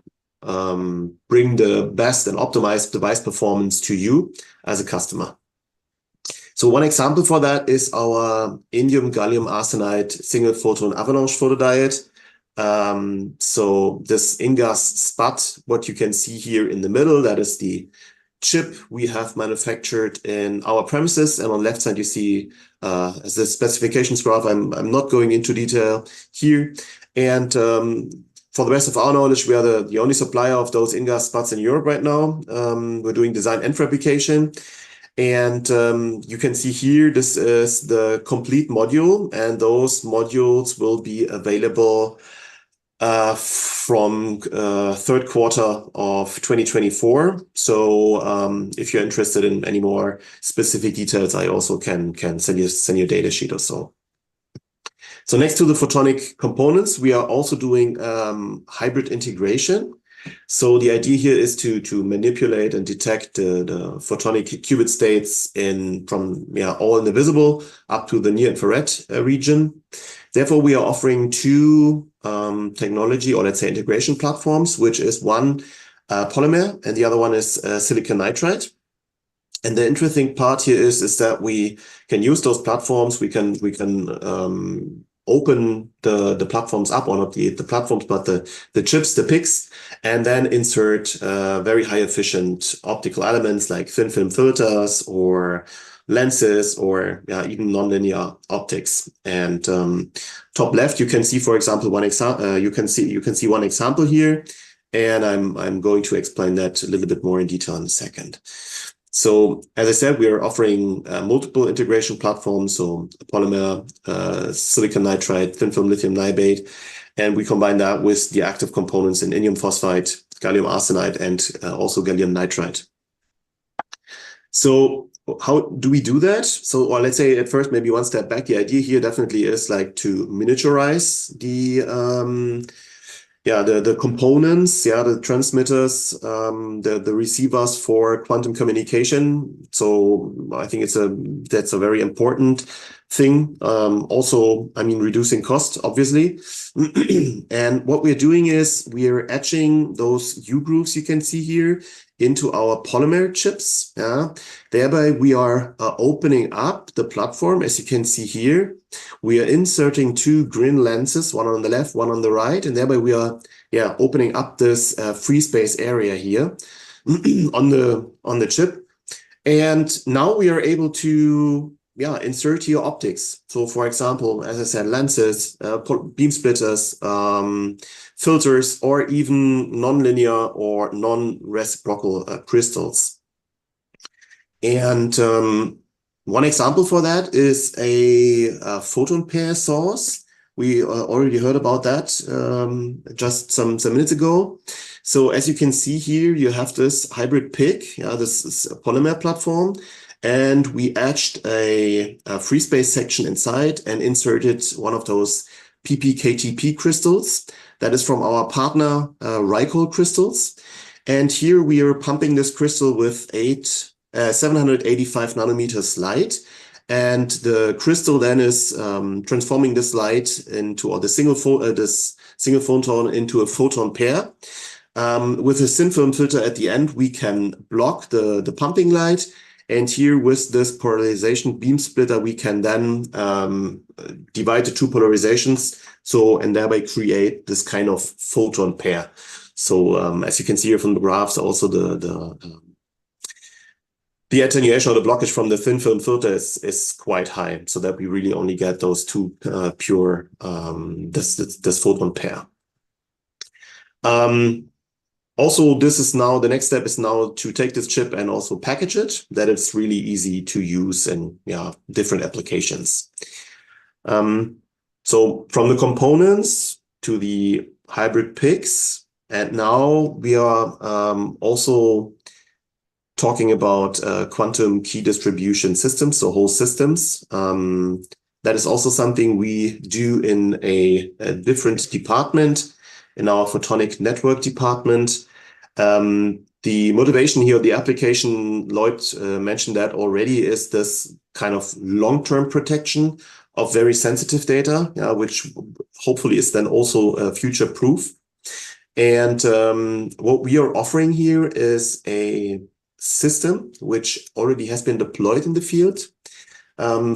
bring the best and optimized device performance to you as a customer. So one example for that is our indium gallium arsenide single-photon avalanche photodiode. So this InGaAs spot, what you can see here in the middle, that is the chip we have manufactured in our premises. And on the left side, you see as the specifications graph. I'm not going into detail here. And for the rest of our knowledge, we are the only supplier of those InGaAs spots in Europe right now. We're doing design and fabrication. And you can see here, this is the complete module. And those modules will be available from third quarter of 2024. So if you're interested in any more specific details, I also can send you a data sheet or so. So next to the photonic components, we are also doing hybrid integration. So the idea here is to manipulate and detect the photonic qubit states from all in the visible up to the near infrared region. Therefore, we are offering two technology, or let's say integration platforms, which is one polymer and the other one is silicon nitride. And the interesting part here is that we can use those platforms. We can open the platforms up, or not the platforms, but the chips, the PICs, and then insert very high efficient optical elements like thin film filters or lenses, or even nonlinear optics. And top left, you can see, for example, one example. You can see one example here, and I'm going to explain that a little bit more in detail in a second. So as I said, we are offering multiple integration platforms, so polymer, silicon nitride, thin film lithium niobate, and we combine that with the active components in indium phosphide, gallium arsenide, and also gallium nitride. So how do we do that? So, or let's say at first, maybe one step back, the idea here definitely is like to miniaturize the components, the transmitters, the receivers for quantum communication. So I think that's a very important thing. Also, I mean, reducing cost, obviously. And what we're doing is we're etching those U grooves you can see here into our polymer chips. Thereby, we are opening up the platform, as you can see here. We are inserting two green lenses, one on the left, one on the right, and thereby we are opening up this free space area here on the chip. And now we are able to insert here optics. So for example, as I said, lenses, beam splitters, filters, or even nonlinear or non-reciprocal crystals. And one example for that is a photon pair source. We already heard about that just some minutes ago. So as you can see here, you have this hybrid PIC, this is a polymer platform, and we etched a free space section inside and inserted one of those PPKTP crystals. That is from our partner Rycoll crystals. And here we are pumping this crystal with 785 nanometers light. And the crystal then is transforming this light into, or this single photon into a photon pair. With a thin film filter at the end, we can block the pumping light. And here with this polarization beam splitter, we can then divide the two polarizations. So, and thereby create this kind of photon pair. So as you can see here from the graphs, also the attenuation or the blockage from the thin film filter is quite high, so that we really only get those two pure, this photon pair. Also, this is now, the next step is now to take this chip and also package it, that it's really easy to use in different applications. So from the components to the hybrid PICs, and now we are also talking about quantum key distribution systems, so whole systems. That is also something we do in a different department, in our photonic network department. The motivation here, the application, Lloyd mentioned that already, is this kind of long-term protection of very sensitive data, which hopefully is then also future-proof. And what we are offering here is a system which already has been deployed in the field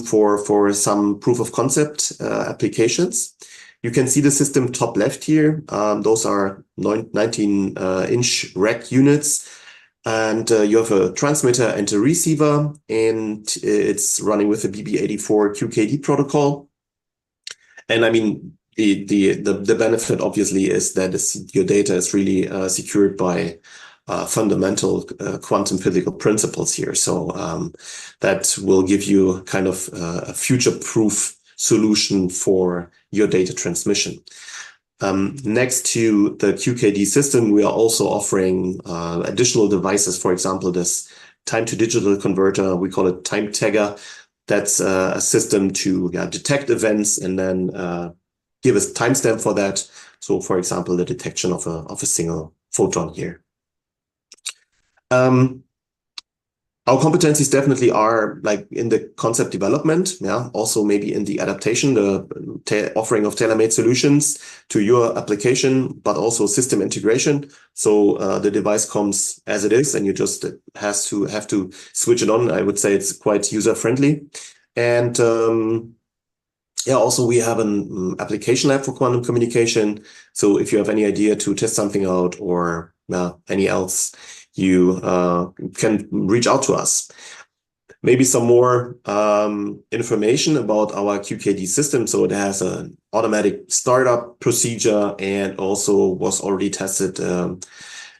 for some proof of concept applications. You can see the system top left here. Those are 19-inch rack units. And you have a transmitter and a receiver, and it's running with the BB84 QKD protocol. And I mean, the benefit obviously is that your data is really secured by fundamental quantum physical principles here. So that will give you kind of a future-proof solution for your data transmission. Next to the QKD system, we are also offering additional devices. For example, this time-to-digital converter, we call it time tagger, That's a system to detect events and then give a timestamp for that. So, for example, the detection of a single photon here. Our competencies definitely are like in the concept development, also maybe in the adaptation, the offering of tailor-made solutions to your application, but also system integration. So the device comes as it is, and you just have to switch it on. I would say it's quite user-friendly. And also we have an application lab for quantum communication. So if you have any idea to test something out or any else, you can reach out to us. Maybe some more information about our QKD system. So it has an automatic startup procedure and also was already tested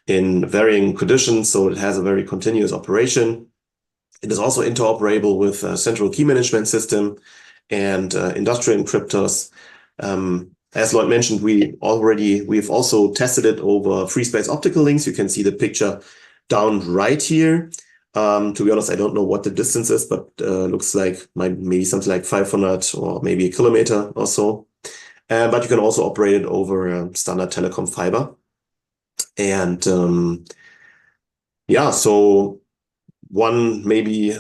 in varying conditions. So it has a very continuous operation. It is also interoperable with a central key management system and industrial encryptors. As Lloyd mentioned, we've also tested it over free space optical links. You can see the picture down right here. To be honest, I don't know what the distance is, but looks like maybe something like 500 or maybe a kilometer or so. But you can also operate it over standard telecom fiber. And so one maybe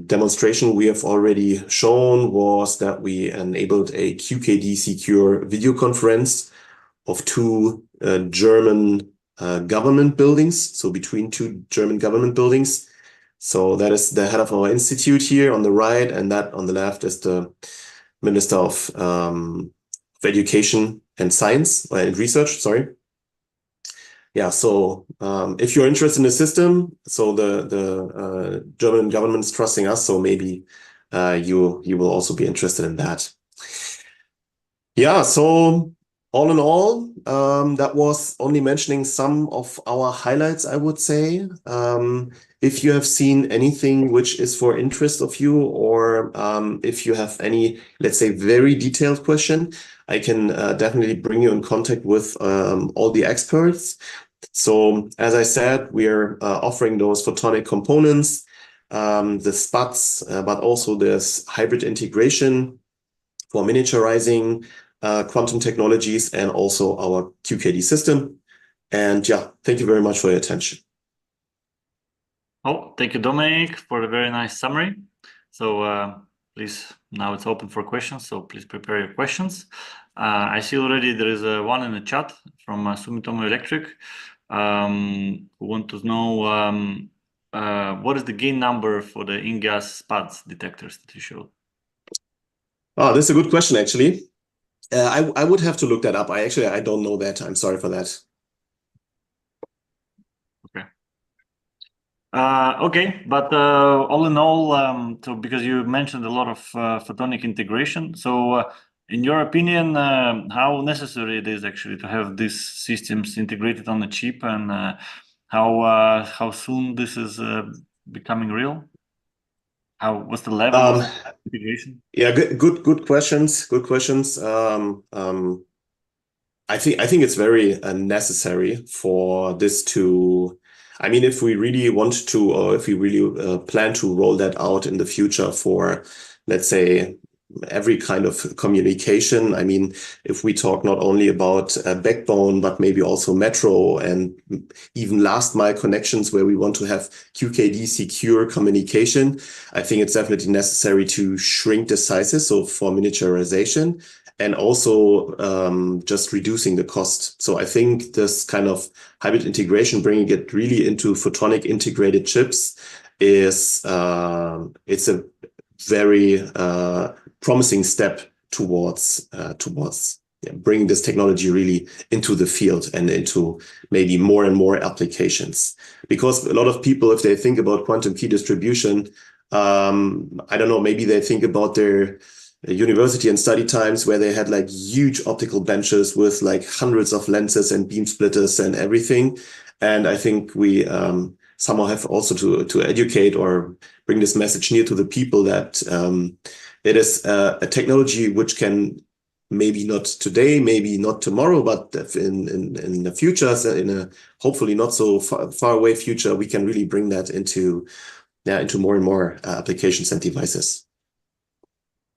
demonstration we have already shown was that we enabled a QKD secure video conference of two German government buildings, so between two German government buildings. So that is the head of our institute here on the right, and that on the left is the Minister of Education and Science and Research, sorry. So if you're interested in the system, so the German government is trusting us, so maybe you will also be interested in that. So all in all, that was only mentioning some of our highlights, I would say. If you have seen anything which is for interest of you, or if you have any, let's say, very detailed question, I can definitely bring you in contact with all the experts. So as I said, we're offering those photonic components, the SPATs, but also this hybrid integration for miniaturizing quantum technologies and also our QKD system. And thank you very much for your attention. Oh, thank you, Dominic, for the very nice summary. So please, now it's open for questions. So please prepare your questions. I see already there is one in the chat from Sumitomo Electric who want to know what is the gain number for the in-gas SPADs detectors that you showed? Oh, that's a good question, actually. I would have to look that up. I don't know that. I'm sorry for that. Okay. Okay, but all in all, so because you mentioned a lot of photonic integration, so in your opinion, how necessary it is actually to have these systems integrated on the chip, and how soon this is becoming real? What's the level of integration? Yeah, good questions. Good questions. I think it's very necessary for this to. I mean, if we really want to, or if we really plan to roll that out in the future for, let's say, every kind of communication. I mean, if we talk not only about a backbone, but maybe also metro and even last mile connections where we want to have QKD secure communication, I think it's definitely necessary to shrink the sizes. So for miniaturization and also just reducing the cost. So I think this kind of hybrid integration, bringing it really into photonic integrated chips is it's a very promising step towards bringing this technology really into the field and into maybe more and more applications. Because a lot of people, if they think about quantum key distribution, I don't know, maybe they think about their university and study times where they had like huge optical benches with like hundreds of lenses and beam splitters and everything. And I think we somehow have also to educate or bring this message near to the people that it is a technology which can maybe not today, maybe not tomorrow, but in the future, in a hopefully not so far away future, we can really bring that into into more and more applications and devices.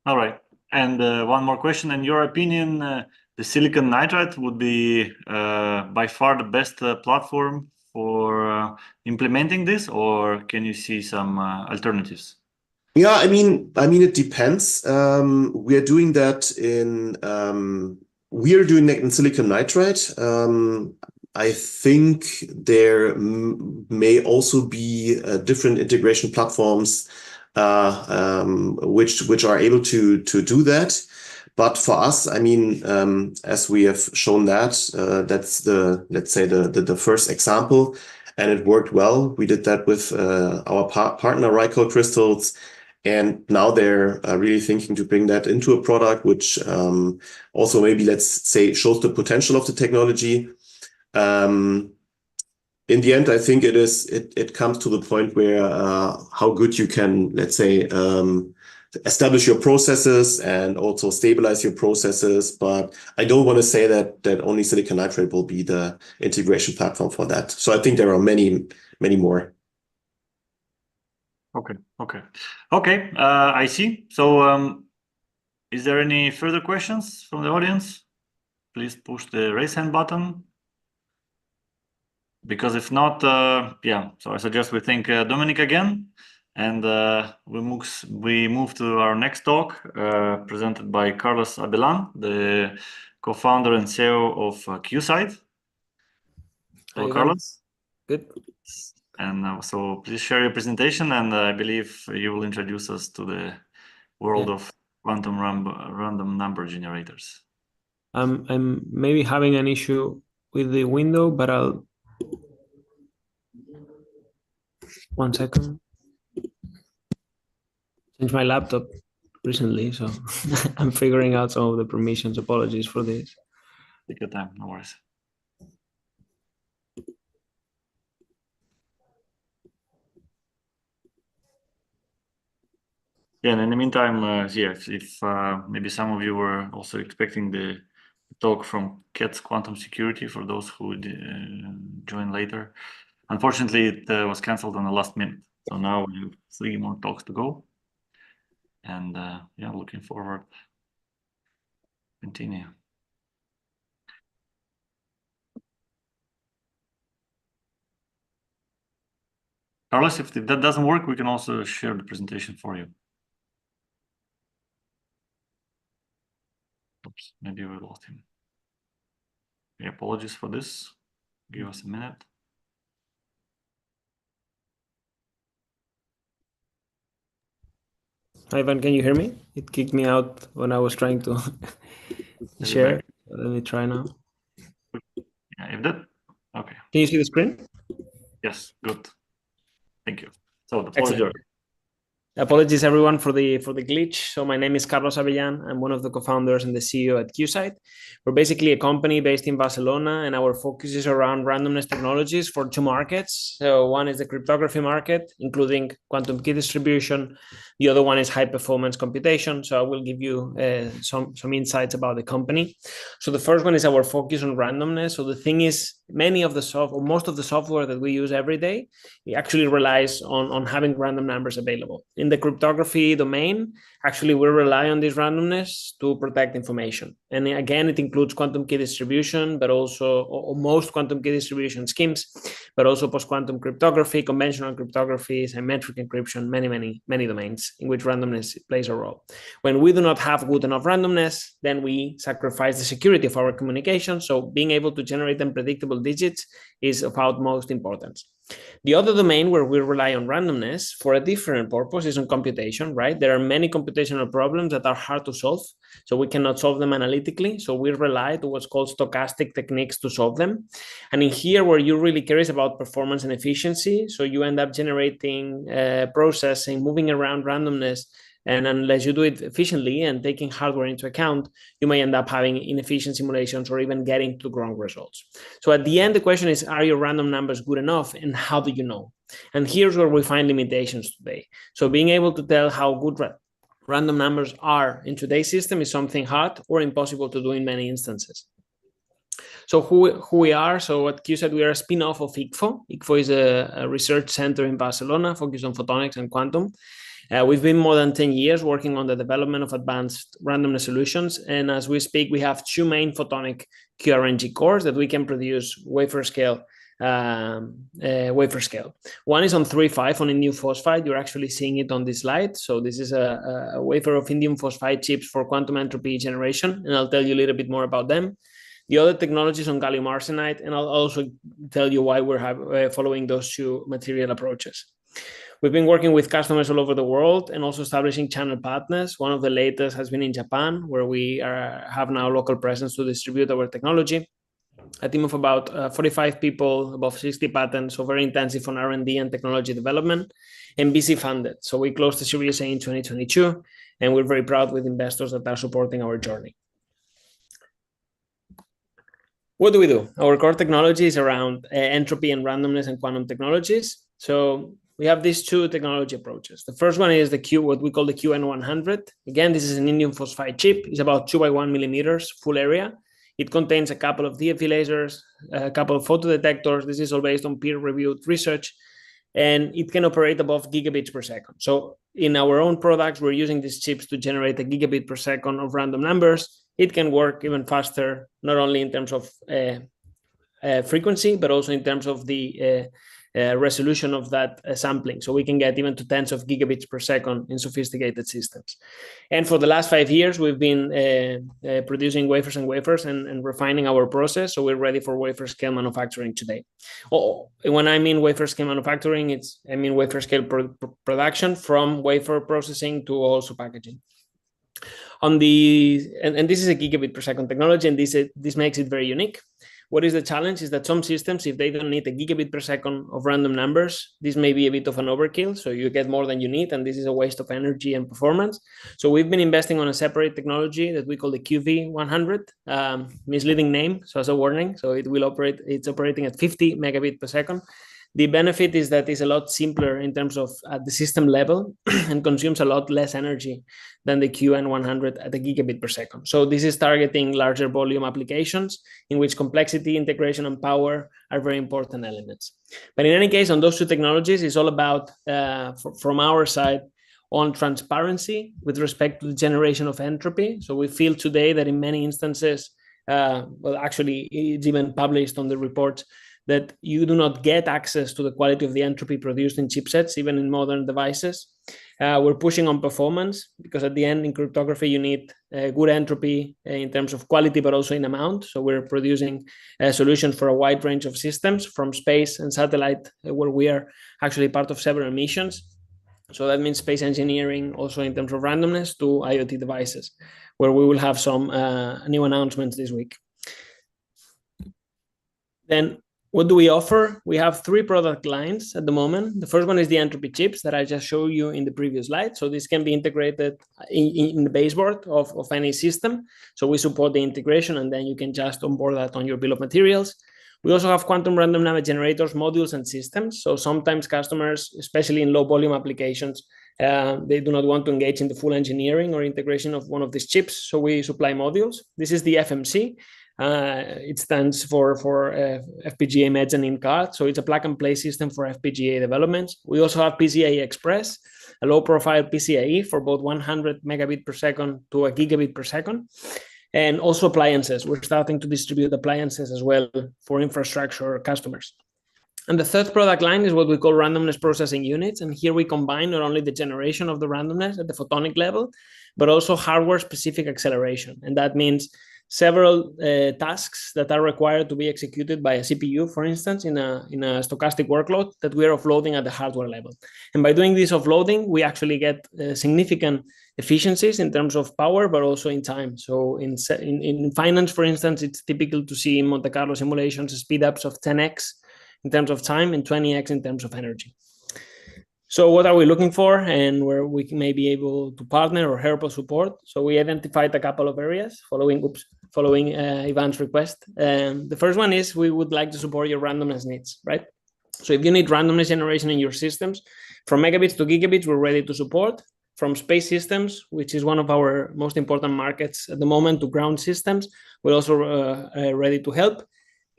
All right. And one more question. In your opinion, the silicon nitride would be by far the best platform for implementing this, or can you see some alternatives? Yeah, I mean, it depends. We are doing that in silicon nitride. I think there may also be different integration platforms which are able to do that. But for us, I mean, as we have shown that's let's say the first example, and it worked well. We did that with our partner Rycoll Crystals. And now they're really thinking to bring that into a product, which also maybe, let's say, shows the potential of the technology. In the end, I think it comes to the point where how good you can, let's say, establish your processes and also stabilize your processes. But I don't want to say that only silicon nitride will be the integration platform for that. So I think there are many more. Okay. I see. So, is there any further questions from the audience? Please push the raise hand button. Because if not, so I suggest we thank Dominic again, and we move to our next talk, presented by Carlos Abellan, the co-founder and CEO of QSight. Hello, Carlos. Good. And so please share your presentation, and I believe you will introduce us to the world of quantum random number generators. I'm maybe having an issue with the window, but I'll... One second. Changed my laptop recently, so I'm figuring out some of the permissions. Apologies for this. Take your time, no worries. Yeah, and in the meantime, if maybe some of you were also expecting the talk from Ket's Quantum Security for those who join later. Unfortunately, it was cancelled on the last minute. So now we have 3 more talks to go. And looking forward. Continue. Carlos, if that doesn't work, we can also share the presentation for you. Oops, maybe we lost him. Yeah, apologies for this. Give us a minute. Hi, Ivan, can you hear me? It kicked me out when I was trying to share. Let me try now. Yeah, if that, okay. Can you see the screen? Yes, good. Thank you. So the floor is yours. Apologies everyone for the glitch. So my name is Carlos Abellan. I'm one of the co-founders and the CEO at QSight. We're basically a company based in Barcelona, and our focus is around randomness technologies for 2 markets. So one is the cryptography market, including quantum key distribution. The other one is high performance computation. So I will give you some insights about the company. So the first one is our focus on randomness. So the thing is, most of the software that we use every day, it actually relies on having random numbers available. In the cryptography domain, actually, we rely on this randomness to protect information. And again, it includes quantum key distribution, but also or most quantum key distribution schemes, but also post-quantum cryptography, conventional cryptography, symmetric encryption, many domains in which randomness plays a role. When we do not have good enough randomness, then we sacrifice the security of our communication. So being able to generate them predictable digits is of utmost importance. The other domain where we rely on randomness for a different purpose is on computation, right? There are many computational problems that are hard to solve, so we cannot solve them analytically. So we rely on what's called stochastic techniques to solve them. And in here, where you really care is about performance and efficiency. So you end up generating processing, moving around randomness. And unless you do it efficiently and taking hardware into account, you may end up having inefficient simulations or even getting to wrong results. So at the end, the question is, are your random numbers good enough? And how do you know? And here's where we find limitations today. So being able to tell how good random numbers are in today's system is something hard or impossible to do in many instances. So who we are? So at QSAT, we are a spin-off of ICFO. ICFO is a research center in Barcelona focused on photonics and quantum. We've been more than 10 years working on the development of advanced randomness solutions. And as we speak, we have two main photonic QRNG cores that we can produce wafer scale. One is on 3.5 on indium phosphide. You're actually seeing it on this slide. So this is a wafer of indium phosphide chips for quantum entropy generation, and I'll tell you a little bit more about them. The other technologies on gallium arsenide, and I'll also tell you why we're following those two material approaches. We've been working with customers all over the world and also establishing channel partners. One of the latest has been in Japan, where we have now local presence to distribute our technology. A team of about 45 people, above 60 patents, so very intensive on R&D and technology development, and VC funded. So we closed the Series A in 2022, and we're very proud with investors that are supporting our journey. What do we do? Our core technology is around entropy and randomness and quantum technologies. So we have these two technology approaches. The first one is what we call the QN100. Again, this is an indium phosphide chip. It's about 2 by 1 millimeters full area. It contains a couple of DFE lasers, a couple of photodetectors. This is all based on peer-reviewed research, and it can operate above gigabits per second. So in our own products, we're using these chips to generate a gigabit per second of random numbers. It can work even faster, not only in terms of frequency, but also in terms of the resolution of that sampling. So we can get even to tens of gigabits per second in sophisticated systems. And for the last 5 years, we've been producing wafers and refining our process. So we're ready for wafer scale manufacturing today. When I mean wafer scale manufacturing, I mean wafer scale production, from wafer processing to also packaging. And this is a gigabit per second technology, and this makes it very unique. What is the challenge is that some systems, if they don't need a gigabit per second of random numbers, this may be a bit of an overkill. So you get more than you need, and this is a waste of energy and performance. So we've been investing on a separate technology that we call the QV100, misleading name, so as a warning. So it's operating at 50 megabit per second. The benefit is that it's a lot simpler in terms of at the system level and consumes a lot less energy than the QN100 at a gigabit per second. So this is targeting larger volume applications in which complexity, integration, and power are very important elements. But in any case, on those two technologies, it's all about, from our side, on transparency with respect to the generation of entropy. So we feel today that in many instances, well, actually, it's even published on the report, that you do not get access to the quality of the entropy produced in chipsets, even in modern devices. We're pushing on performance because at the end in cryptography, you need good entropy in terms of quality, but also in amount. So we're producing solutions for a wide range of systems, from space and satellite, where we are actually part of several missions. So that means space engineering, also in terms of randomness, to IoT devices, where we will have some new announcements this week. Then, what do we offer? We have 3 product lines at the moment. The first one is the entropy chips that I just showed you in the previous slide. So this can be integrated in the baseboard of any system. So we support the integration, and then you can just onboard that on your bill of materials. We also have quantum random number generators, modules, and systems. So sometimes customers, especially in low volume applications, they do not want to engage in the full engineering or integration of one of these chips. So we supply modules. This is the FMC. It stands for FPGA mezzanine card. So it's a plug and play system for FPGA developments. We also have PCIe Express, a low profile PCIe for both 100 megabit per second to a gigabit per second. And also appliances. We're starting to distribute appliances as well for infrastructure customers. And the third product line is what we call randomness processing units. And here we combine not only the generation of the randomness at the photonic level, but also hardware specific acceleration. And that means several tasks that are required to be executed by a CPU, for instance, in a stochastic workload that we are offloading at the hardware level. And by doing this offloading, we actually get significant efficiencies in terms of power, but also in time. So in finance, for instance, it's typical to see in Monte Carlo simulations speed ups of 10x in terms of time and 20x in terms of energy. So what are we looking for, and where we may be able to partner or help or support? So we identified a couple of areas following Ivan's request. The first one is we would like to support your randomness needs, right? So if you need randomness generation in your systems, from megabits to gigabits, we're ready to support. from space systems, which is one of our most important markets at the moment, to ground systems. We're also ready to help.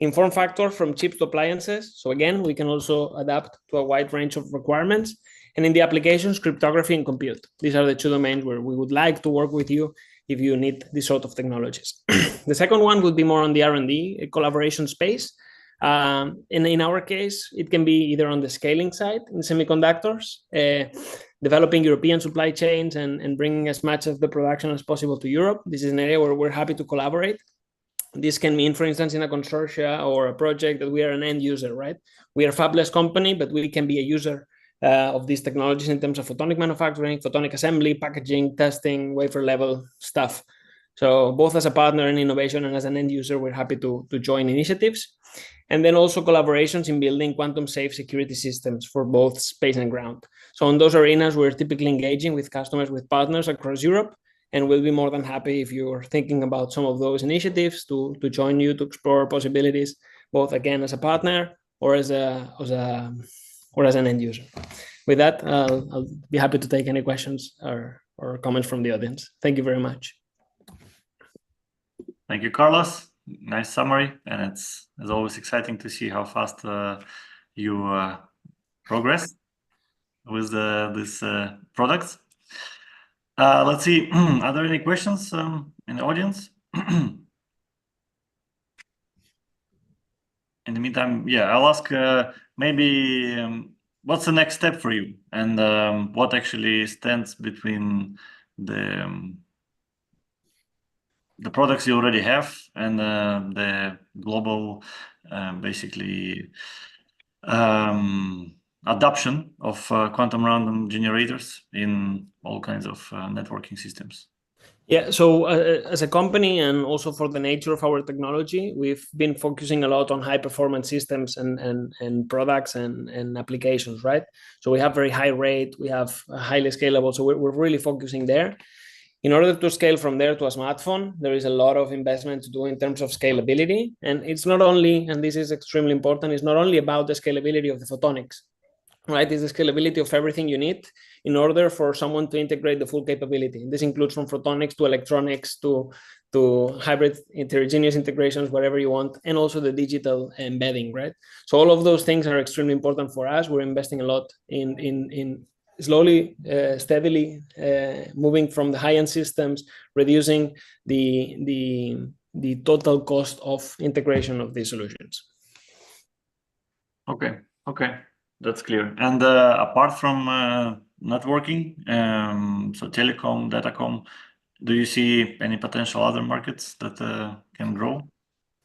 In form factor, from chips to appliances. So again, we can also adapt to a wide range of requirements. And in the applications, cryptography and compute. These are the two domains where we would like to work with you if you need this sort of technologies. The second one would be more on the R&D collaboration space. In our case, it can be either on the scaling side in semiconductors, developing European supply chains and bringing as much of the production as possible to Europe. This is an area where we're happy to collaborate. This can mean, for instance, in a consortia or a project that we are an end user, right? We are a fabless company, but we can be a user of these technologies in terms of photonic manufacturing, photonic assembly, packaging, testing, wafer level stuff. So both as a partner in innovation and as an end user, we're happy to join initiatives. And then also collaborations in building quantum safe security systems for both space and ground. So in those arenas, we're typically engaging with customers, with partners across Europe, and we'll be more than happy if you're thinking about some of those initiatives to join you to explore possibilities, both again as a partner or as an end user. With that, I'll be happy to take any questions or comments from the audience. Thank you very much. Thank you, Carlos. Nice summary, and it's as always exciting to see how fast you progress with these products. Let's see, are there any questions in the audience? In the meantime, yeah, I'll ask maybe what's the next step for you, and what actually stands between the products you already have and the global, basically, adoption of quantum random generators in all kinds of networking systems. Yeah, so as a company and also for the nature of our technology, we've been focusing a lot on high performance systems and products and applications, right? So we have very high rate, we have highly scalable, so we're really focusing there. In order to scale from there to a smartphone, there is a lot of investment to do in terms of scalability. And it's not only, and this is extremely important, it's not only about the scalability of the photonics, right? It's the scalability of everything you need in order for someone to integrate the full capability. This includes from photonics to electronics to hybrid heterogeneous integrations, whatever you want, and also the digital embedding, right? So all of those things are extremely important for us. We're investing a lot in slowly, steadily moving from the high-end systems, reducing the total cost of integration of these solutions. Okay, that's clear. And apart from networking, so telecom, datacom, do you see any potential other markets that can grow?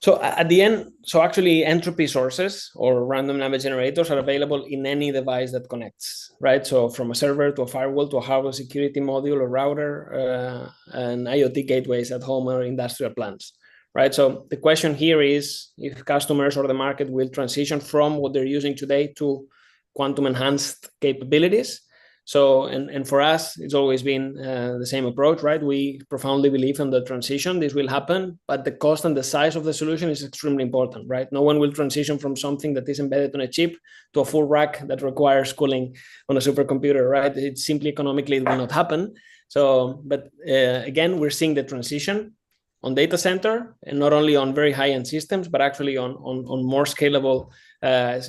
So at the end, so actually entropy sources or random number generators are available in any device that connects, right? So from a server to a firewall to a hardware security module or router and IoT gateways at home or industrial plants, right? So the question here is if customers or the market will transition from what they're using today to quantum enhanced capabilities. So, and for us, it's always been the same approach, right? We profoundly believe in the transition. This will happen, but the cost and the size of the solution is extremely important, right? No one will transition from something that is embedded on a chip to a full rack that requires cooling on a supercomputer, right? It simply economically it will not happen. So, but again, we're seeing the transition on data center and not only on very high-end systems, but actually on more scalable,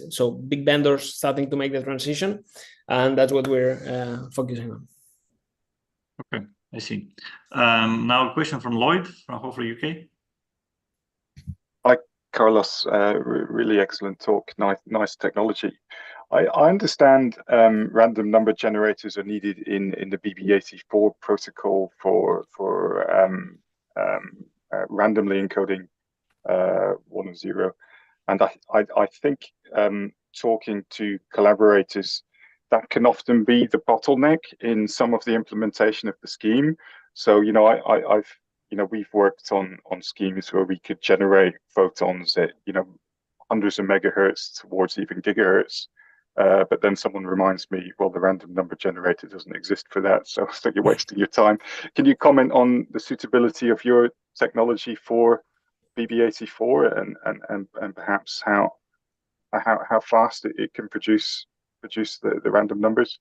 so big vendors starting to make the transition. And that's what we're focusing on. Okay, I see. Now a question from Lloyd from Fraunhofer UK. Hi, Carlos. Really excellent talk. Nice technology. I understand random number generators are needed in the BB84 protocol for randomly encoding 1 and 0. And I think talking to collaborators, that can often be the bottleneck in some of the implementation of the scheme. So, we've worked on schemes where we could generate photons at, hundreds of megahertz towards even gigahertz. But then someone reminds me, well, the random number generator doesn't exist for that. So I think you're wasting your time. Can you comment on the suitability of your technology for BB84 and perhaps how fast it can produce the random numbers?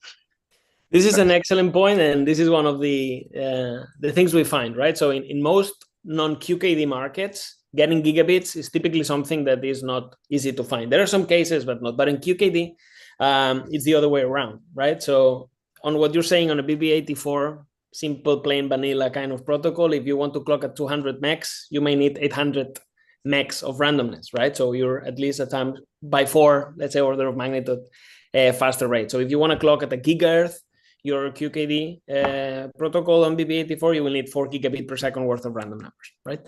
This is an excellent point, and this is one of the things we find, right? So in most non-QKD markets, getting gigabits is typically something that is not easy to find. There are some cases, but not. But in QKD, it's the other way around, right? So on what you're saying on a BB84, simple, plain vanilla kind of protocol, if you want to clock at 200 megs, you may need 800 megs of randomness, right? So you're at least a time by 4, let's say, order of magnitude faster rate. So if you want to clock at a gigahertz, your QKD protocol on BB84, you will need 4 gigabit per second worth of random numbers, right?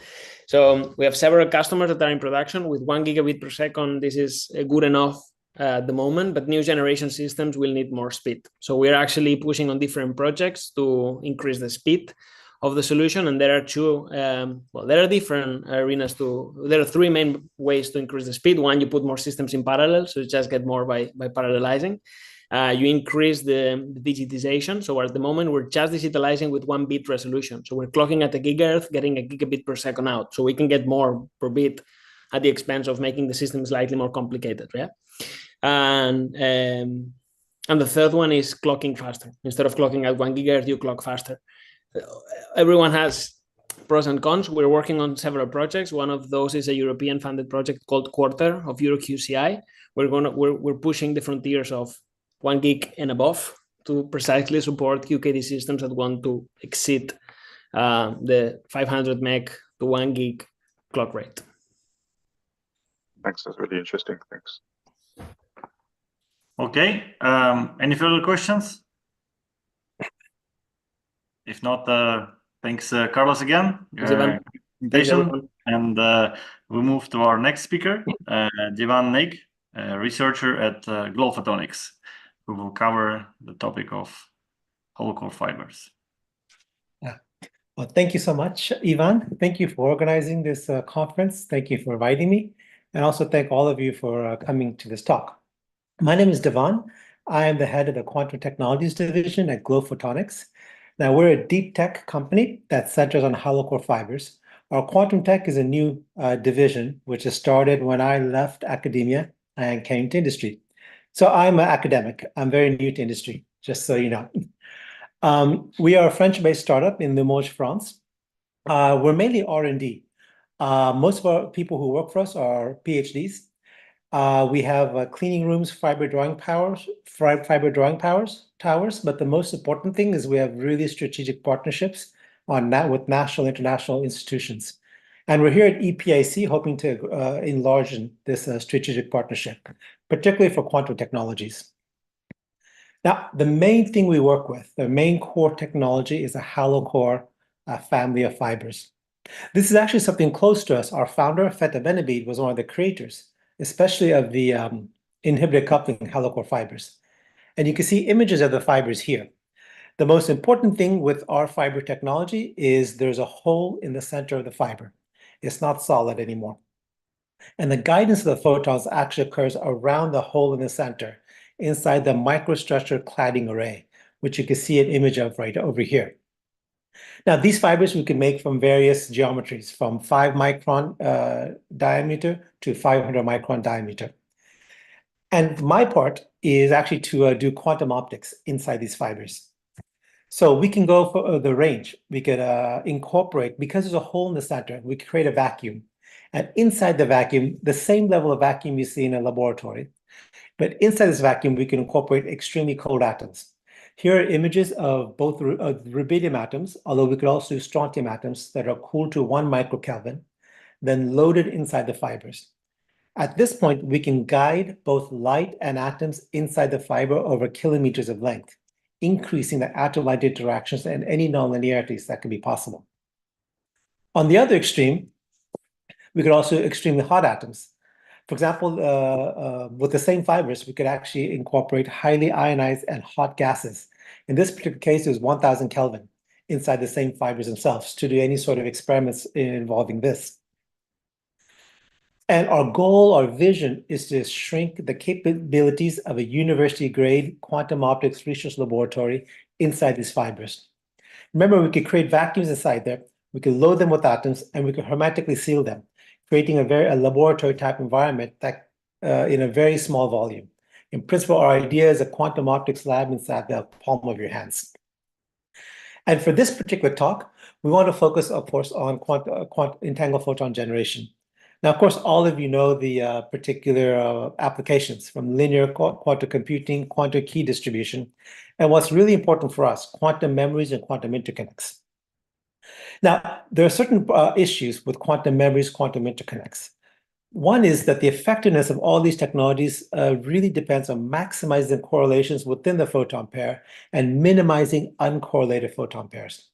So we have several customers that are in production with 1 gigabit per second. This is good enough at the moment, but new generation systems will need more speed. So we're actually pushing on different projects to increase the speed of the solution. And there are there are different arenas there are 3 main ways to increase the speed. One, you put more systems in parallel, so you just get more by parallelizing. You increase the digitization. So at the moment, we're just digitalizing with 1 bit resolution. So we're clocking at a gigahertz, getting a gigabit per second out. So we can get more per bit at the expense of making the system slightly more complicated, yeah? And the third one is clocking faster. Instead of clocking at 1 gigahertz, you clock faster. Everyone has pros and cons. We're working on several projects. One of those is a European funded project called Quarter of EuroQCI. We're pushing the frontiers of 1 gig and above to precisely support QKD systems that want to exceed the 500 meg to 1 gig clock rate. Thanks, that's really interesting. Thanks. Okay, any further questions? If not, thanks, Carlos, again. Presentation. And we move to our next speaker, Divan Naik, researcher at Glow Photonics, who will cover the topic of hollow core fibers. Yeah. Well, thank you so much, Ivan. Thank you for organizing this conference. Thank you for inviting me. And also thank all of you for coming to this talk. My name is Divan. I am the head of the Quantum Technologies Division at Glow Photonics. Now, we're a deep tech company that centers on hollow core fibers. Our quantum tech is a new division, which has started when I left academia and came to industry. So I'm an academic. I'm very new to industry, just so you know. We are a French-based startup in Limoges, France. We're mainly R&D. Most of our people who work for us are PhDs. We have cleaning rooms, fiber drawing towers, but the most important thing is we have really strategic partnerships with national, international institutions. And we're here at EPIC hoping to enlarge this strategic partnership, particularly for quantum technologies. Now, the main thing we work with, the main core technology is a hollow core family of fibers. This is actually something close to us. Our founder, Feta Benabid, was one of the creators, especially of the inhibited coupling hollow core fibers. And you can see images of the fibers here. The most important thing with our fiber technology is there's a hole in the center of the fiber. It's not solid anymore. And the guidance of the photons actually occurs around the hole in the center, inside the microstructure cladding array, which you can see an image of right over here. Now, these fibers we can make from various geometries, from 5 micron diameter to 500 micron diameter. And my part is actually to do quantum optics inside these fibers. So we can go for the range. We could incorporate, because there's a hole in the center, we could create a vacuum. And inside the vacuum, the same level of vacuum you see in a laboratory. But inside this vacuum, we can incorporate extremely cold atoms. Here are images of both rubidium atoms, although we could also do strontium atoms that are cooled to 1 microkelvin, then loaded inside the fibers. At this point, we can guide both light and atoms inside the fiber over kilometers of length, increasing the atom-light interactions and any nonlinearities that can be possible. On the other extreme, we could also do extremely hot atoms. For example, with the same fibers, we could actually incorporate highly ionized and hot gases. In this particular case, it was 1000 Kelvin inside the same fibers themselves to do any sort of experiments involving this. And our goal, our vision, is to shrink the capabilities of a university-grade quantum optics research laboratory inside these fibers. Remember, we could create vacuums inside there, we could load them with atoms, and we could hermetically seal them, creating a laboratory-type environment that in a very small volume. In principle, our idea is a quantum optics lab inside the palm of your hands. And for this particular talk, we want to focus, of course, on entangled photon generation. Now, of course, all of you know the particular applications from linear quantum computing, quantum key distribution, and what's really important for us, quantum memories and quantum interconnects. Now, there are certain issues with quantum memories, quantum interconnects. One is that the effectiveness of all these technologies really depends on maximizing correlations within the photon pair and minimizing uncorrelated photon pairs.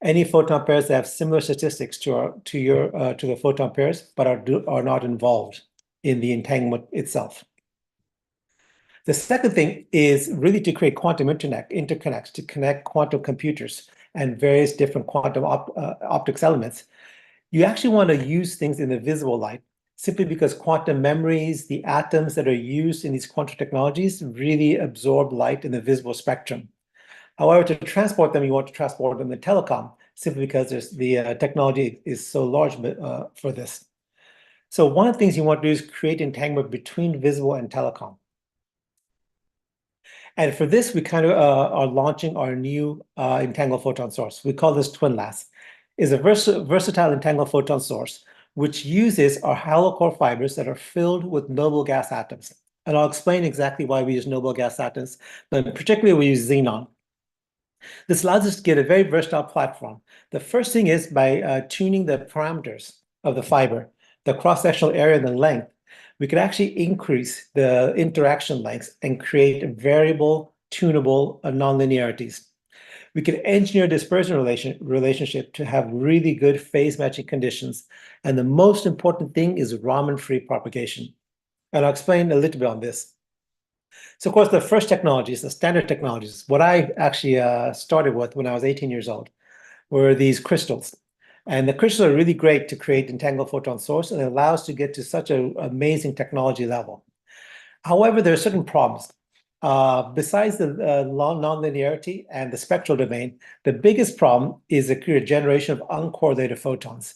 Any photon pairs that have similar statistics to the photon pairs, but are not involved in the entanglement itself. The second thing is really to create quantum interconnects to connect quantum computers and various different quantum optics elements. You actually want to use things in the visible light, simply because quantum memories, the atoms that are used in these quantum technologies, really absorb light in the visible spectrum. However, to transport them, you want to transport them in telecom, simply because the technology is so large for this. So one of the things you want to do is create entanglement between visible and telecom. And for this, we kind of are launching our new entangled photon source. We call this TwinLAS. It's a versatile entangled photon source, which uses our hollow core fibers that are filled with noble gas atoms. And I'll explain exactly why we use noble gas atoms, but particularly we use xenon. This allows us to get a very versatile platform. The first thing is by tuning the parameters of the fiber, the cross-sectional area and the length, we could actually increase the interaction lengths and create variable, tunable nonlinearities. We can engineer dispersion relationship to have really good phase matching conditions. And the most important thing is Raman-free propagation. And I'll explain a little bit on this. So of course, the first technologies, the standard technologies, what I actually started with when I was 18 years old, were these crystals. And the crystals are really great to create entangled photon source, and it allows us to get to such an amazing technology level. However, there are certain problems. Besides the nonlinearity and the spectral domain, the biggest problem is the generation of uncorrelated photons.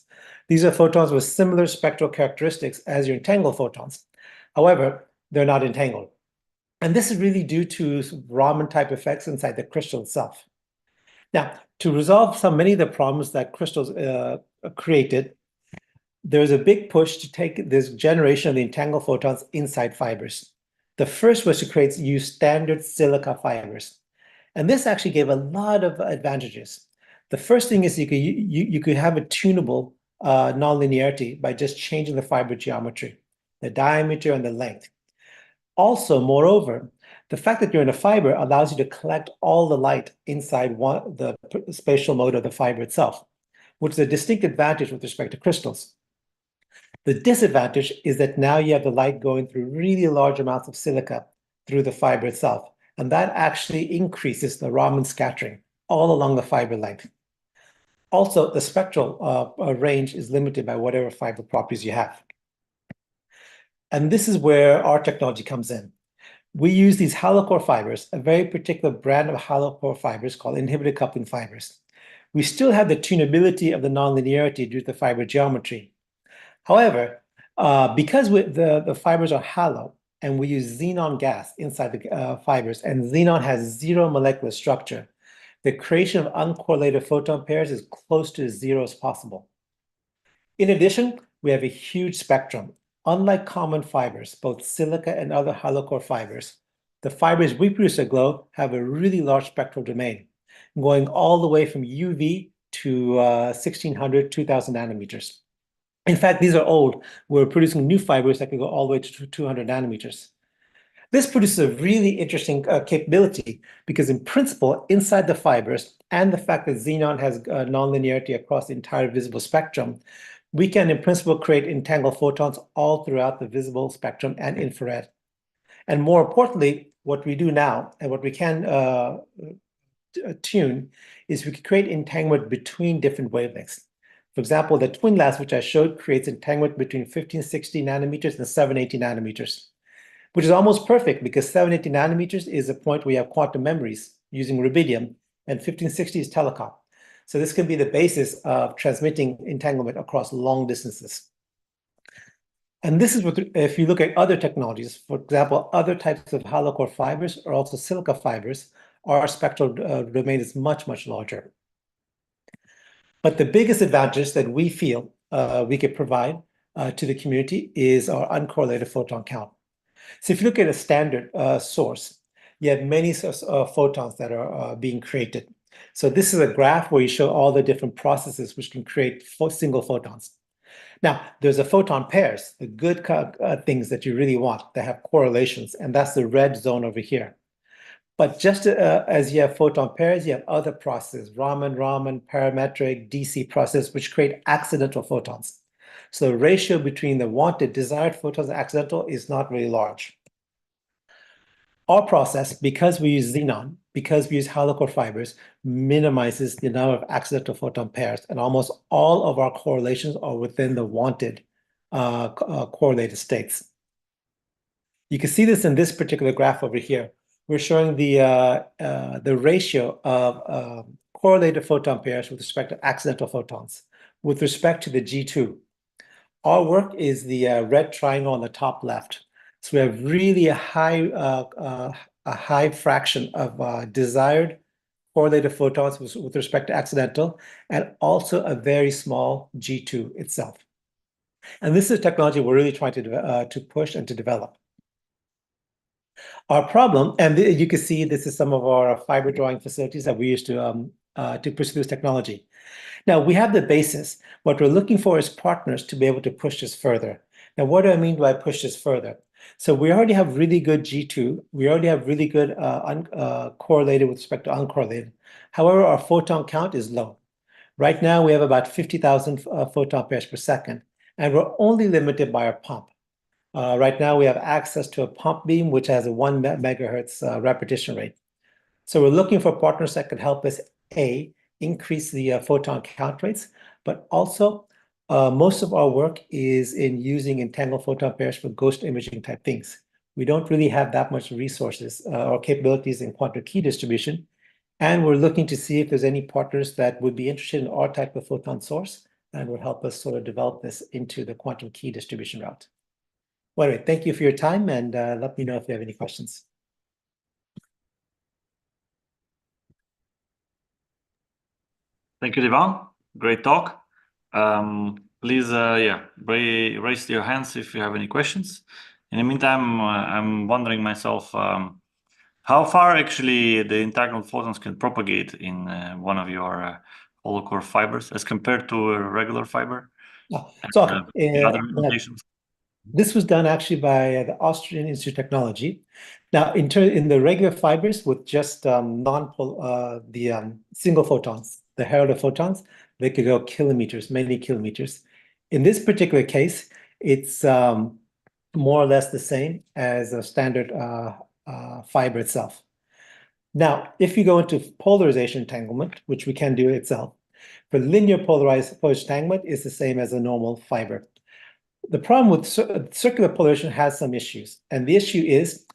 These are photons with similar spectral characteristics as your entangled photons. However, they're not entangled. And this is really due to Raman type effects inside the crystal itself. Now, to resolve many of the problems that crystals created, there's a big push to take this generation of the entangled photons inside fibers. The first was to use standard silica fibers. And this actually gave a lot of advantages. The first thing is you could have a tunable nonlinearity by just changing the fiber geometry, the diameter and the length. Also, moreover, the fact that you're in a fiber allows you to collect all the light inside the spatial mode of the fiber itself, which is a distinct advantage with respect to crystals. The disadvantage is that now you have the light going through really large amounts of silica through the fiber itself, and that actually increases the Raman scattering all along the fiber length. Also, the spectral range is limited by whatever fiber properties you have. And this is where our technology comes in. We use these hollow core fibers, a very particular brand of hollow core fibers called inhibited coupling fibers. We still have the tunability of the nonlinearity due to the fiber geometry. However, because the fibers are hollow and we use xenon gas inside the fibers, and xenon has zero molecular structure, the creation of uncorrelated photon pairs is close to as zero as possible. In addition, we have a huge spectrum. Unlike common fibers, both silica and other hollow core fibers, the fibers we produce at Glow have a really large spectral domain, going all the way from UV to 1600, 2000 nanometers. In fact, these are old. We're producing new fibers that can go all the way to 200 nanometers. This produces a really interesting capability because in principle, inside the fibers and the fact that xenon has nonlinearity across the entire visible spectrum, we can in principle create entangled photons all throughout the visible spectrum and infrared. And more importantly, what we do now and what we can tune is we can create entanglement between different wavelengths. For example, the TwinLAS, which I showed, creates entanglement between 1560 nanometers and 780 nanometers, which is almost perfect because 780 nanometers is a point where you have quantum memories using rubidium, and 1560 is telecom. So this can be the basis of transmitting entanglement across long distances. And this is what, if you look at other technologies, for example, other types of hollow core fibers or also silica fibers, our spectral domain is much, much larger. But the biggest advantage that we feel we could provide to the community is our uncorrelated photon count. So if you look at a standard source, you have many photons that are being created. So this is a graph where you show all the different processes which can create single photons. Now, there's a photon pairs, the good things that you really want that have correlations, and that's the red zone over here. But just as you have photon pairs, you have other processes, Raman, parametric, DC process, which create accidental photons. So the ratio between the wanted, desired photons and accidental is not really large. Our process, because we use xenon, because we use hollow core fibers, minimizes the number of accidental photon pairs, and almost all of our correlations are within the wanted correlated states. You can see this in this particular graph over here. We're showing the ratio of correlated photon pairs with respect to accidental photons. With respect to the G2, our work is the red triangle on the top left. So we have really a high fraction of desired correlated photons with respect to accidental, and also a very small G2 itself. And this is a technology we're really trying to push and to develop. Our problem, and you can see this is some of our fiber drawing facilities that we use to pursue this technology. Now, we have the basis. What we're looking for is partners to be able to push this further. Now, what do I mean by push this further? So we already have really good G2. We already have really good correlated with respect to uncorrelated. However, our photon count is low. Right now, we have about 50,000 photon pairs per second, and we're only limited by our pump. Right now, we have access to a pump beam, which has a 1 megahertz repetition rate. So we're looking for partners that can help us, A, increase the photon count rates, but also most of our work is in using entangled photon pairs for ghost imaging type things. We don't really have that much resources or capabilities in quantum key distribution, and we're looking to see if there's any partners that would be interested in our type of photon source and would help us sort of develop this into the quantum key distribution route. Well, anyway, thank you for your time, and let me know if you have any questions. Thank you, Divan. Great talk. Please, raise your hands if you have any questions. In the meantime, I'm wondering myself, how far actually the entangled photons can propagate in one of your hollow core fibers as compared to a regular fiber? So other limitations? This was done actually by the Austrian Institute of Technology. Now, in the regular fibers with just single photons, the heralded photons, they could go kilometers, many kilometers. In this particular case, it's more or less the same as a standard fiber itself. Now, if you go into polarization entanglement, which we can do itself, for linear polarized entanglement is the same as a normal fiber. The problem with circular polarization has some issues, and the issue is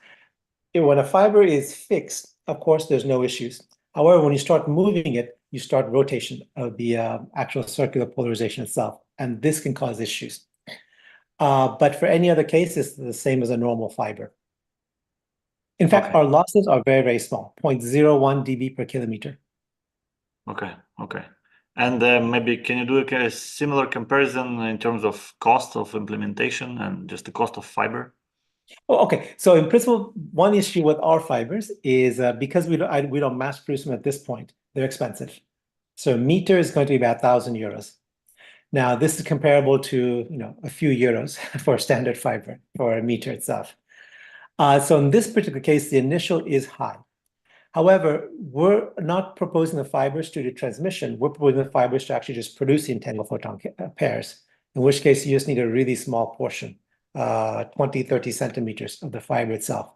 when a fiber is fixed, of course, there's no issues. However, when you start moving it, you start rotation of the actual circular polarization itself, and this can cause issues. But for any other case, it's the same as a normal fiber. In fact, our losses are very, very small, 0.01 dB per kilometer. Okay. And maybe can you do a similar comparison in terms of cost of implementation and just the cost of fiber? Oh, okay. So in principle, one issue with our fibers is because we don't mass produce them at this point, they're expensive. So a meter is going to be about 1,000 euros. Now, this is comparable to a few euros for a standard fiber for a meter itself. So in this particular case, the initial is high. However, we're not proposing the fibers to do transmission. We're proposing the fibers to actually just produce the entangled photon pairs, in which case you just need a really small portion, 20, 30 centimeters of the fiber itself.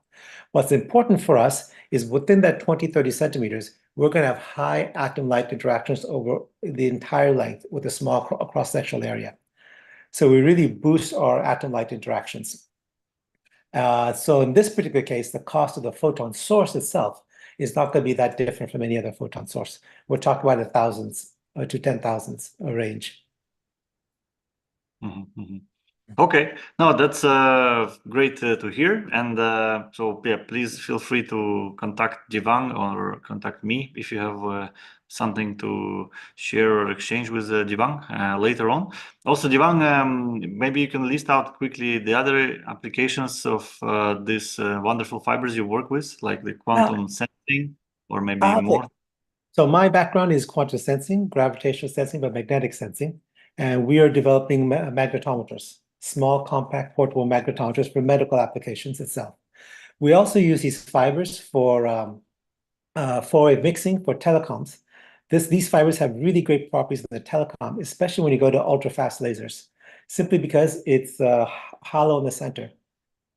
What's important for us is within that 20, 30 centimeters, we're going to have high atom-light interactions over the entire length with a small cross-sectional area. So we really boost our atom-light interactions. So in this particular case, the cost of the photon source itself is not going to be that different from any other photon source. We're talking about 1,000s to 10,000s range. Okay, no, that's great to hear. And so, yeah, please feel free to contact Jivang or contact me if you have something to share or exchange with Jivang later on. Also, Jivang, maybe you can list out quickly the other applications of these wonderful fibers you work with, like the quantum sensing or maybe more. So my background is quantum sensing, gravitational sensing, but magnetic sensing. And we are developing magnetometers, small, compact, portable magnetometers for medical applications itself. We also use these fibers for mixing for telecoms. These fibers have really great properties in the telecom, especially when you go to ultra-fast lasers, simply because it's hollow in the center.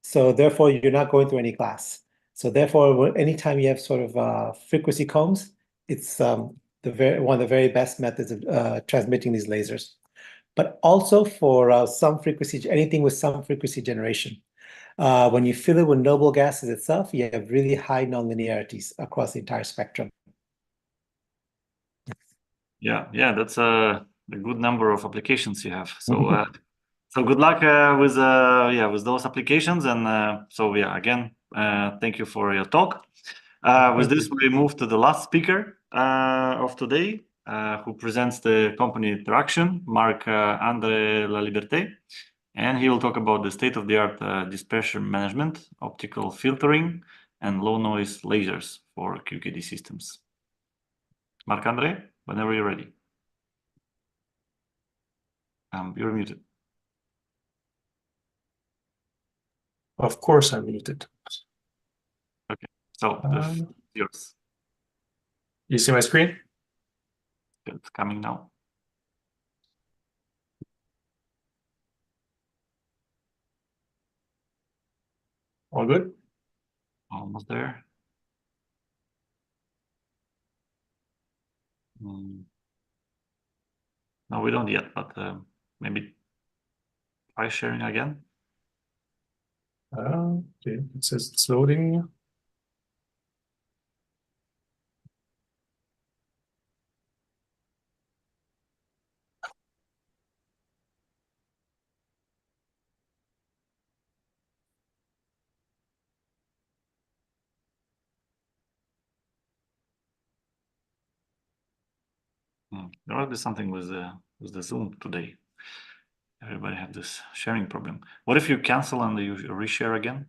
So therefore, you're not going through any glass. So therefore, anytime you have sort of frequency combs, it's one of the very best methods of transmitting these lasers. But also for some frequency, anything with some frequency generation. When you fill it with noble gases itself, you have really high nonlinearities across the entire spectrum. Yeah, that's a good number of applications you have. So, so good luck with those applications. And so yeah, again, thank you for your talk. With this, we move to the last speaker of today, who presents the company Interaction, Marc-André Laliberté. And he will talk about the state-of-the-art dispersion management, optical filtering, and low-noise lasers for QKD systems. Marc-André, whenever you're ready. You're muted. Of course, I'm muted. Okay, so yours. You see my screen? It's coming now. All good? Almost there. No, we don't yet, but maybe try sharing again. Okay, it says it's loading. There might be something with the Zoom today. Everybody have this sharing problem. What if you cancel and you reshare again?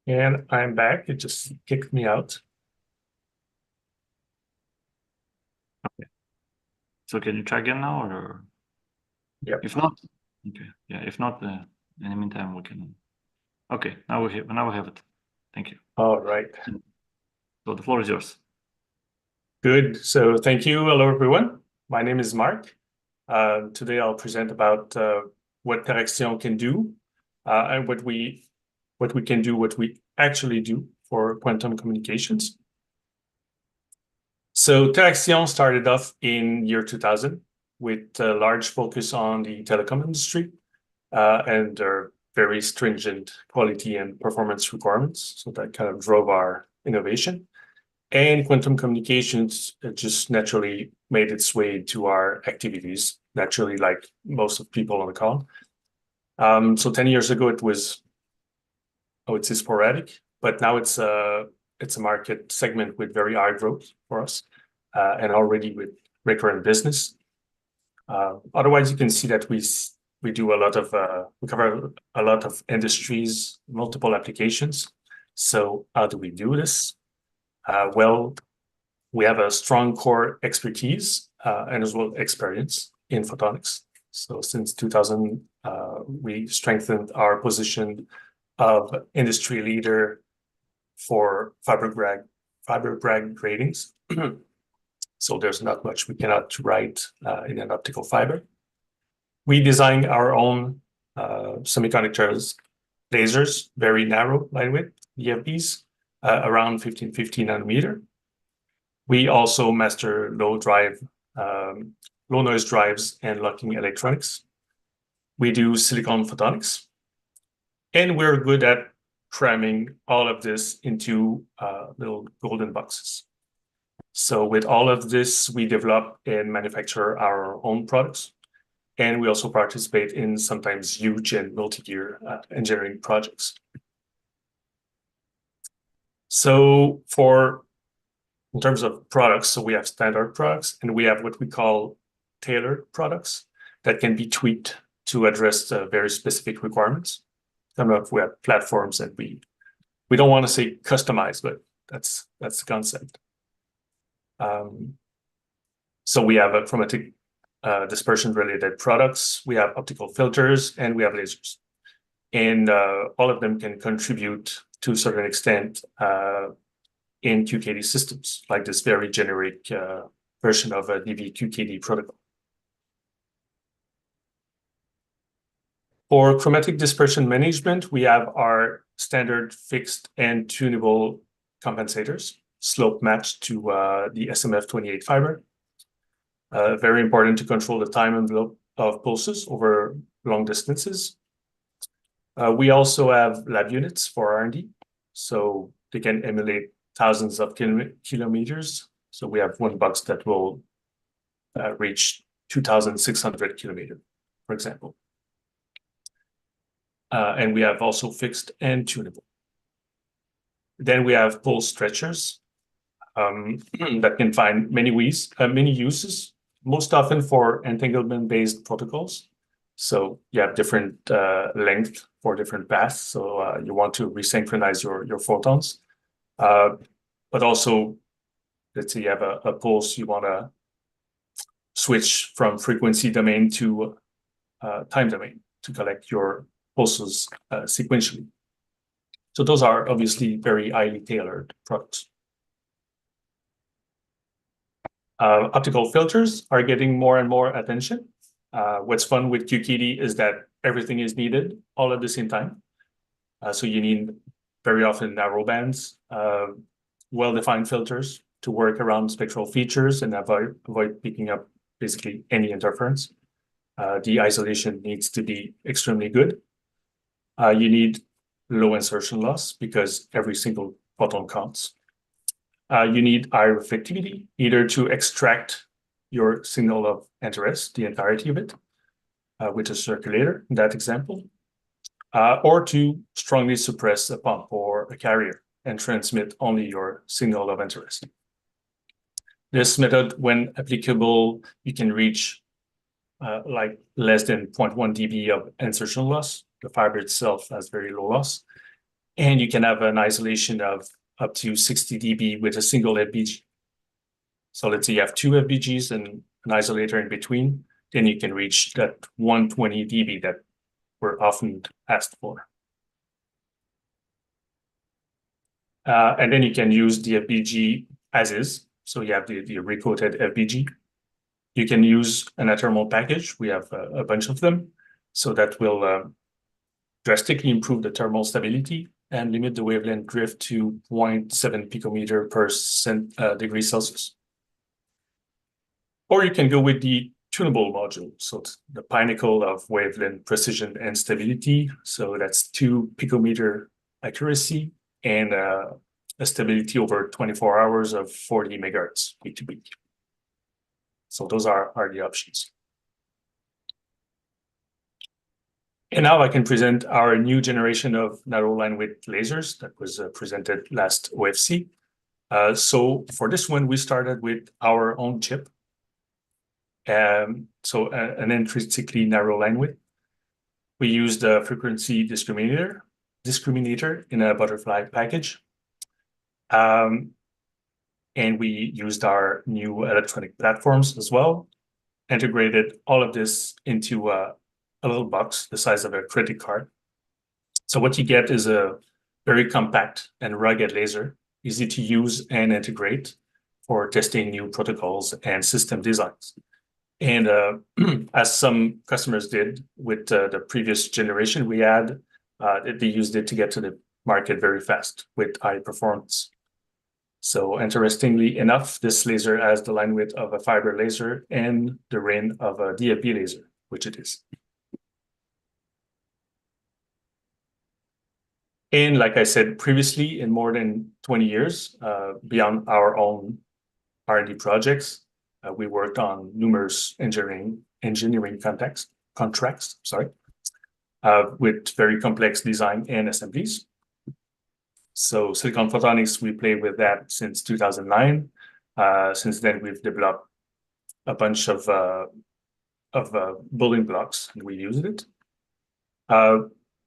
And I'm back. It just kicked me out. Okay. So can you try again now, or? Yep. If not, okay. Yeah. If not, in the meantime, we can. Okay. Now we have it. Thank you. All right. So the floor is yours. Good. So thank you. Hello, everyone. My name is Marc. Today I'll present about what Interaction can do and what we can do, what we actually do for quantum communications. So Interaction started off in year 2000 with a large focus on the telecom industry and their very stringent quality and performance requirements. So that kind of drove our innovation. And quantum communications just naturally made its way to our activities, naturally, like most of people on the call. So 10 years ago, it was, I would say, sporadic, but now it's a market segment with very high growth for us and already with recurrent business. Otherwise, you can see that we do a lot of, we cover a lot of industries, multiple applications. So how do we do this? Well, we have a strong core expertise and as well experience in photonics. So since 2000, we strengthened our position of industry leader for fiber Bragg ratings. So there's not much we cannot write in an optical fiber. We design our own semiconductors, lasers, very narrow line width, DFBs, around 1550 nanometer. We also master low noise drives and locking electronics. We do silicon photonics. And we're good at cramming all of this into little golden boxes. So with all of this, we develop and manufacture our own products. And we also participate in sometimes huge and multi-year engineering projects. So in terms of products, so we have standard products and we have what we call tailored products that can be tweaked to address very specific requirements. We have platforms and we don't want to say customized, but that's the concept. So we have chromatic dispersion related products, we have optical filters, and we have lasers. And all of them can contribute to a certain extent in QKD systems, like this very generic version of a DV-QKD protocol. For chromatic dispersion management, we have our standard fixed and tunable compensators, slope matched to the SMF28 fiber. Very important to control the time envelope of pulses over long distances. We also have lab units for R&D, so they can emulate thousands of kilometers. So we have one box that will reach 2,600 kilometers, for example. And we have also fixed and tunable. Then we have pulse stretchers that can find many uses, most often for entanglement-based protocols. So you have different length for different paths. So you want to resynchronize your photons. But also, let's say you have a pulse, you want to switch from frequency domain to time domain to collect your pulses sequentially. So those are obviously very highly tailored products. Optical filters are getting more and more attention. What's fun with QKD is that everything is needed all at the same time. So you need very often narrow bands, well-defined filters to work around spectral features and avoid picking up basically any interference. The isolation needs to be extremely good. You need low insertion loss because every single photon counts. You need high reflectivity, either to extract your signal of interest, the entirety of it, with a circulator, in that example, or to strongly suppress a pump or a carrier and transmit only your signal of interest. This method, when applicable, you can reach like less than 0.1 dB of insertion loss. The fiber itself has very low loss. And you can have an isolation of up to 60 dB with a single FBG. So let's say you have two FBGs and an isolator in between, then you can reach that 120 dB that we're often asked for. And then you can use the FBG as is. So you have the recoated FBG. You can use an athermal package. We have a bunch of them. So that will drastically improve the thermal stability and limit the wavelength drift to 0.7 picometer per degree Celsius. Or you can go with the tunable module. So the pinnacle of wavelength precision and stability. So that's 2 picometer accuracy and a stability over 24 hours of 40 megahertz week to week. So those are the options. And now I can present our new generation of narrow linewidth lasers that was presented last OFC. So for this one, we started with our own chip. So an intrinsically narrow linewidth. We used a frequency discriminator in a butterfly package. And we used our new electronic platforms as well, integrated all of this into a little box the size of a credit card. So what you get is a very compact and rugged laser, easy to use and integrate for testing new protocols and system designs. And as some customers did with the previous generation we had, they used it to get to the market very fast with high performance. So interestingly enough, this laser has the line width of a fiber laser and the range of a DFB laser, which it is. And like I said previously, in more than 20 years, beyond our own R&D projects, we worked on numerous engineering contracts, with very complex design and assemblies. So silicon photonics, we played with that since 2009. Since then, we've developed a bunch of building blocks, and we used it.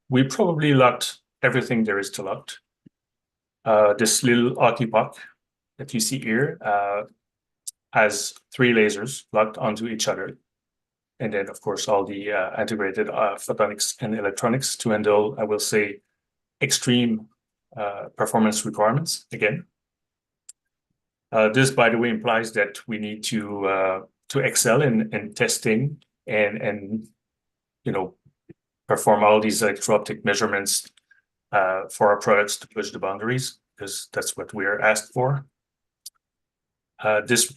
We probably locked everything there is to lock. This little hockey puck that you see here has 3 lasers locked onto each other. And then, of course, all the integrated photonics and electronics to handle, I will say, extreme performance requirements again. This, by the way, implies that we need to excel in testing and perform all these electro-optic measurements for our products to push the boundaries, because that's what we are asked for. This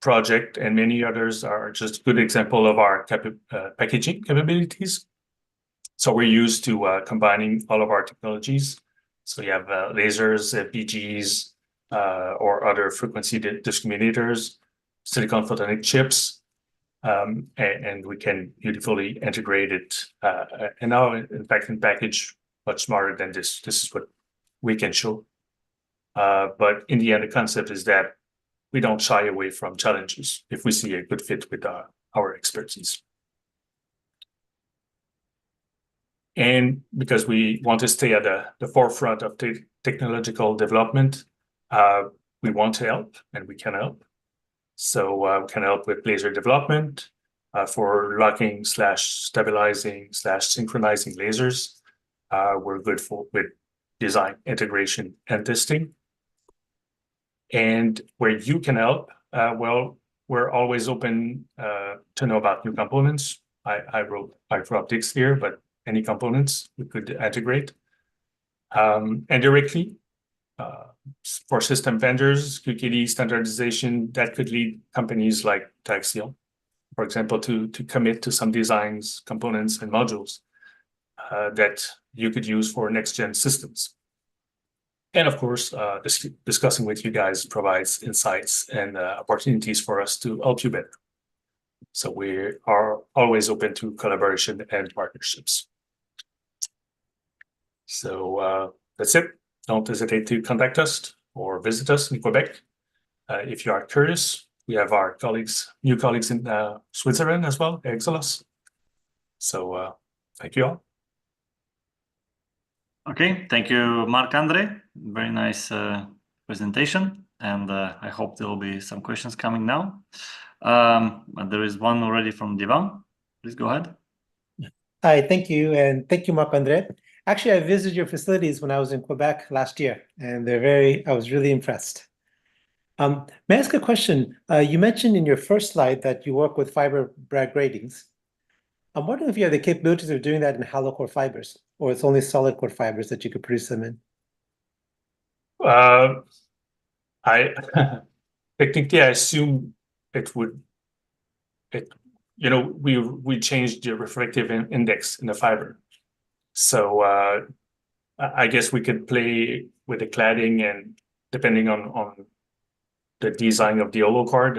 project and many others are just a good example of our packaging capabilities. So we're used to combining all of our technologies. So you have lasers, FPGs, or other frequency discriminators, silicon photonic chips, and we can beautifully integrate it. And now, in fact, can package much smarter than this. This is what we can show. But in the end, the concept is that we don't shy away from challenges if we see a good fit with our expertise. And because we want to stay at the forefront of technological development, we want to help, and we can help. So we can help with laser development for locking / stabilizing / synchronizing lasers. We're good with design, integration, and testing. And where you can help, well, we're always open to know about new components. I wrote fiber optics here, but any components we could integrate. And directly, for system vendors, QKD standardization, that could lead companies like Taxiel, for example, to commit to some designs, components, and modules that you could use for next-gen systems. And of course, discussing with you guys provides insights and opportunities for us to help you better. So we are always open to collaboration and partnerships. So that's it. Don't hesitate to contact us or visit us in Quebec. If you are curious, we have our new colleagues in Switzerland as well, Exelos. So thank you all. Okay, thank you, Marc-André. Very nice presentation, and I hope there will be some questions coming now. There is one already from Divan. Please go ahead. Hi, thank you, and thank you, Marc-André. Actually, I visited your facilities when I was in Quebec last year, and I was really impressed. May I ask a question? You mentioned in your first slide that you work with fiber Bragg gratings. I'm wondering if you have the capabilities of doing that in hollow core fibers, or it's only solid core fibers that you could produce them in. Technically, I assume we changed the refractive index in the fiber. So I guess we could play with the cladding, and depending on the design of the hollow core,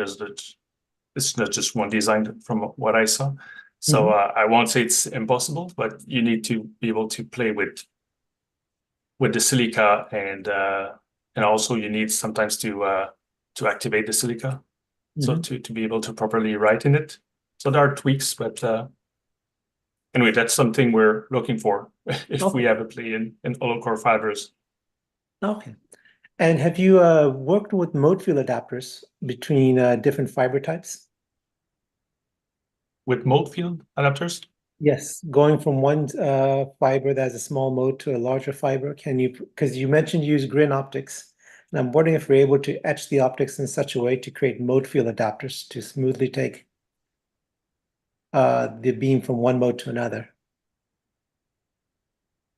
it's not just one design from what I saw. So I won't say it's impossible, but you need to be able to play with the silica, and also you need sometimes to activate the silica, so to be able to properly write in it. So there are tweaks, but anyway, that's something we're looking for if we have a play in hollow core fibers. Okay. And have you worked with mode field adapters between different fiber types? With mode field adapters? Yes, going from one fiber that has a small mode to a larger fiber. Can you, because you mentioned you use grin optics, and I'm wondering if we're able to etch the optics in such a way to create mode field adapters to smoothly take the beam from one mode to another.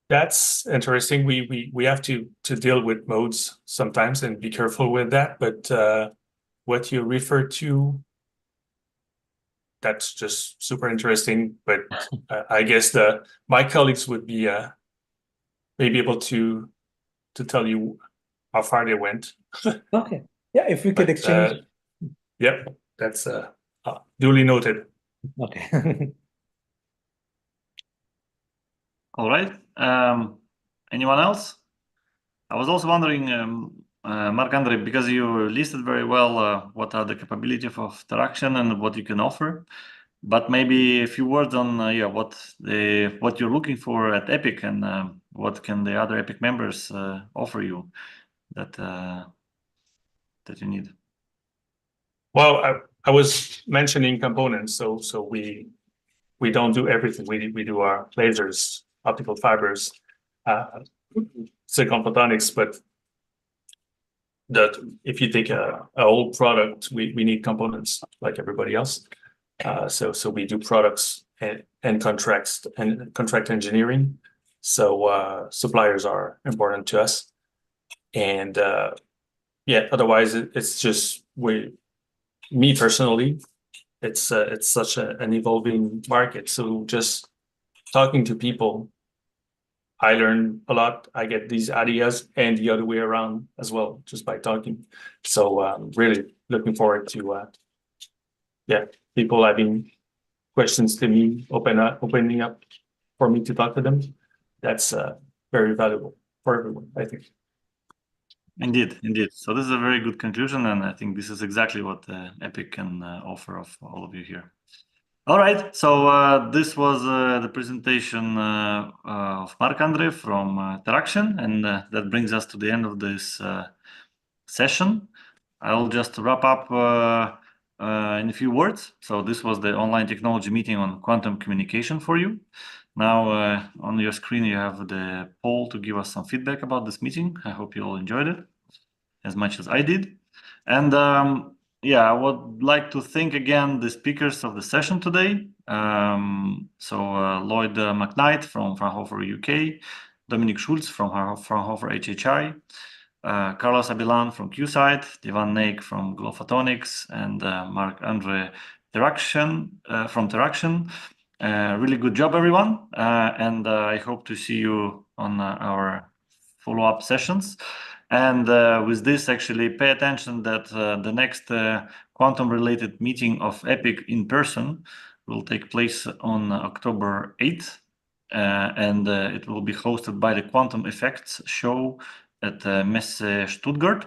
That's interesting. We have to deal with modes sometimes and be careful with that. But what you refer to, that's just super interesting. But I guess my colleagues would be may be able to tell you how far they went. Okay. Yeah, if we could exchange. Yep, that's duly noted. Okay. All right. Anyone else? I was also wondering, Marc-André, because you listed very well what are the capabilities of Teraction and what you can offer, but maybe a few words on what you're looking for at Epic and what can the other Epic members offer you that you need. Well, I was mentioning components, so we don't do everything. We do our lasers, optical fibers, silicon photonics, but that if you take a old product, we need components like everybody else. So we do products and contracts and contract engineering. So suppliers are important to us, and otherwise it's just me personally. It's such an evolving market. So just talking to people, I learn a lot. I get these ideas, and the other way around as well, just by talking. So really looking forward to people having questions to me, opening up for me to talk to them. That's very valuable for everyone, I think. Indeed. So this is a very good conclusion, and I think this is exactly what Epic can offer of all of you here. All right, so this was the presentation of Marc-André from Teraction, and that brings us to the end of this session. I'll just wrap up in a few words. So this was the online technology meeting on quantum communication for you. Now on your screen you have the poll to give us some feedback about this meeting. I hope you all enjoyed it as much as I did. And I would like to thank again the speakers of the session today. Lloyd McKnight from Fraunhofer UK, Dominic Schulz from Fraunhofer HHI, Carlos Abilan from QSight, Divan Naik from Photonics, and Marc-André from Teraction. Really good job, everyone. And I hope to see you on our follow-up sessions. And with this, actually, pay attention that the next quantum-related meeting of Epic in person will take place on October 8th. And it will be hosted by the Quantum Effects show at Messe Stuttgart.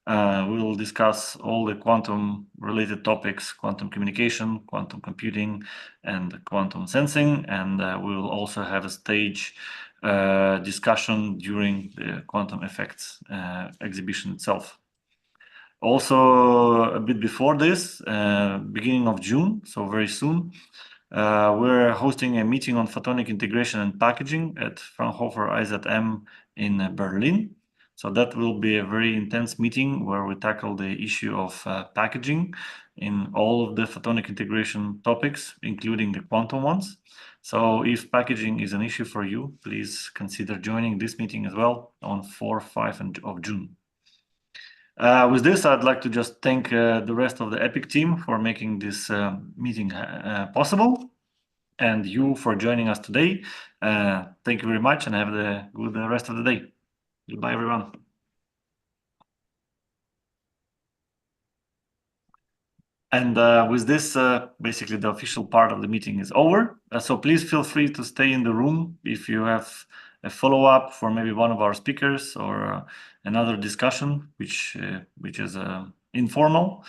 We will discuss all the quantum-related topics: quantum communication, quantum computing, and quantum sensing. And we will also have a stage discussion during the Quantum Effects exhibition itself. Also, a bit before this, beginning of June, so very soon, we're hosting a meeting on photonic integration and packaging at Fraunhofer IZM in Berlin. So that will be a very intense meeting where we tackle the issue of packaging in all of the photonic integration topics, including the quantum ones. So if packaging is an issue for you, please consider joining this meeting as well on 4-5 of June. With this, I'd like to just thank the rest of the Epic team for making this meeting possible, and you for joining us today. Thank you very much, and have a good rest of the day. Goodbye, everyone. And with this, basically the official part of the meeting is over. So please feel free to stay in the room if you have a follow-up for maybe one of our speakers or another discussion, which is informal.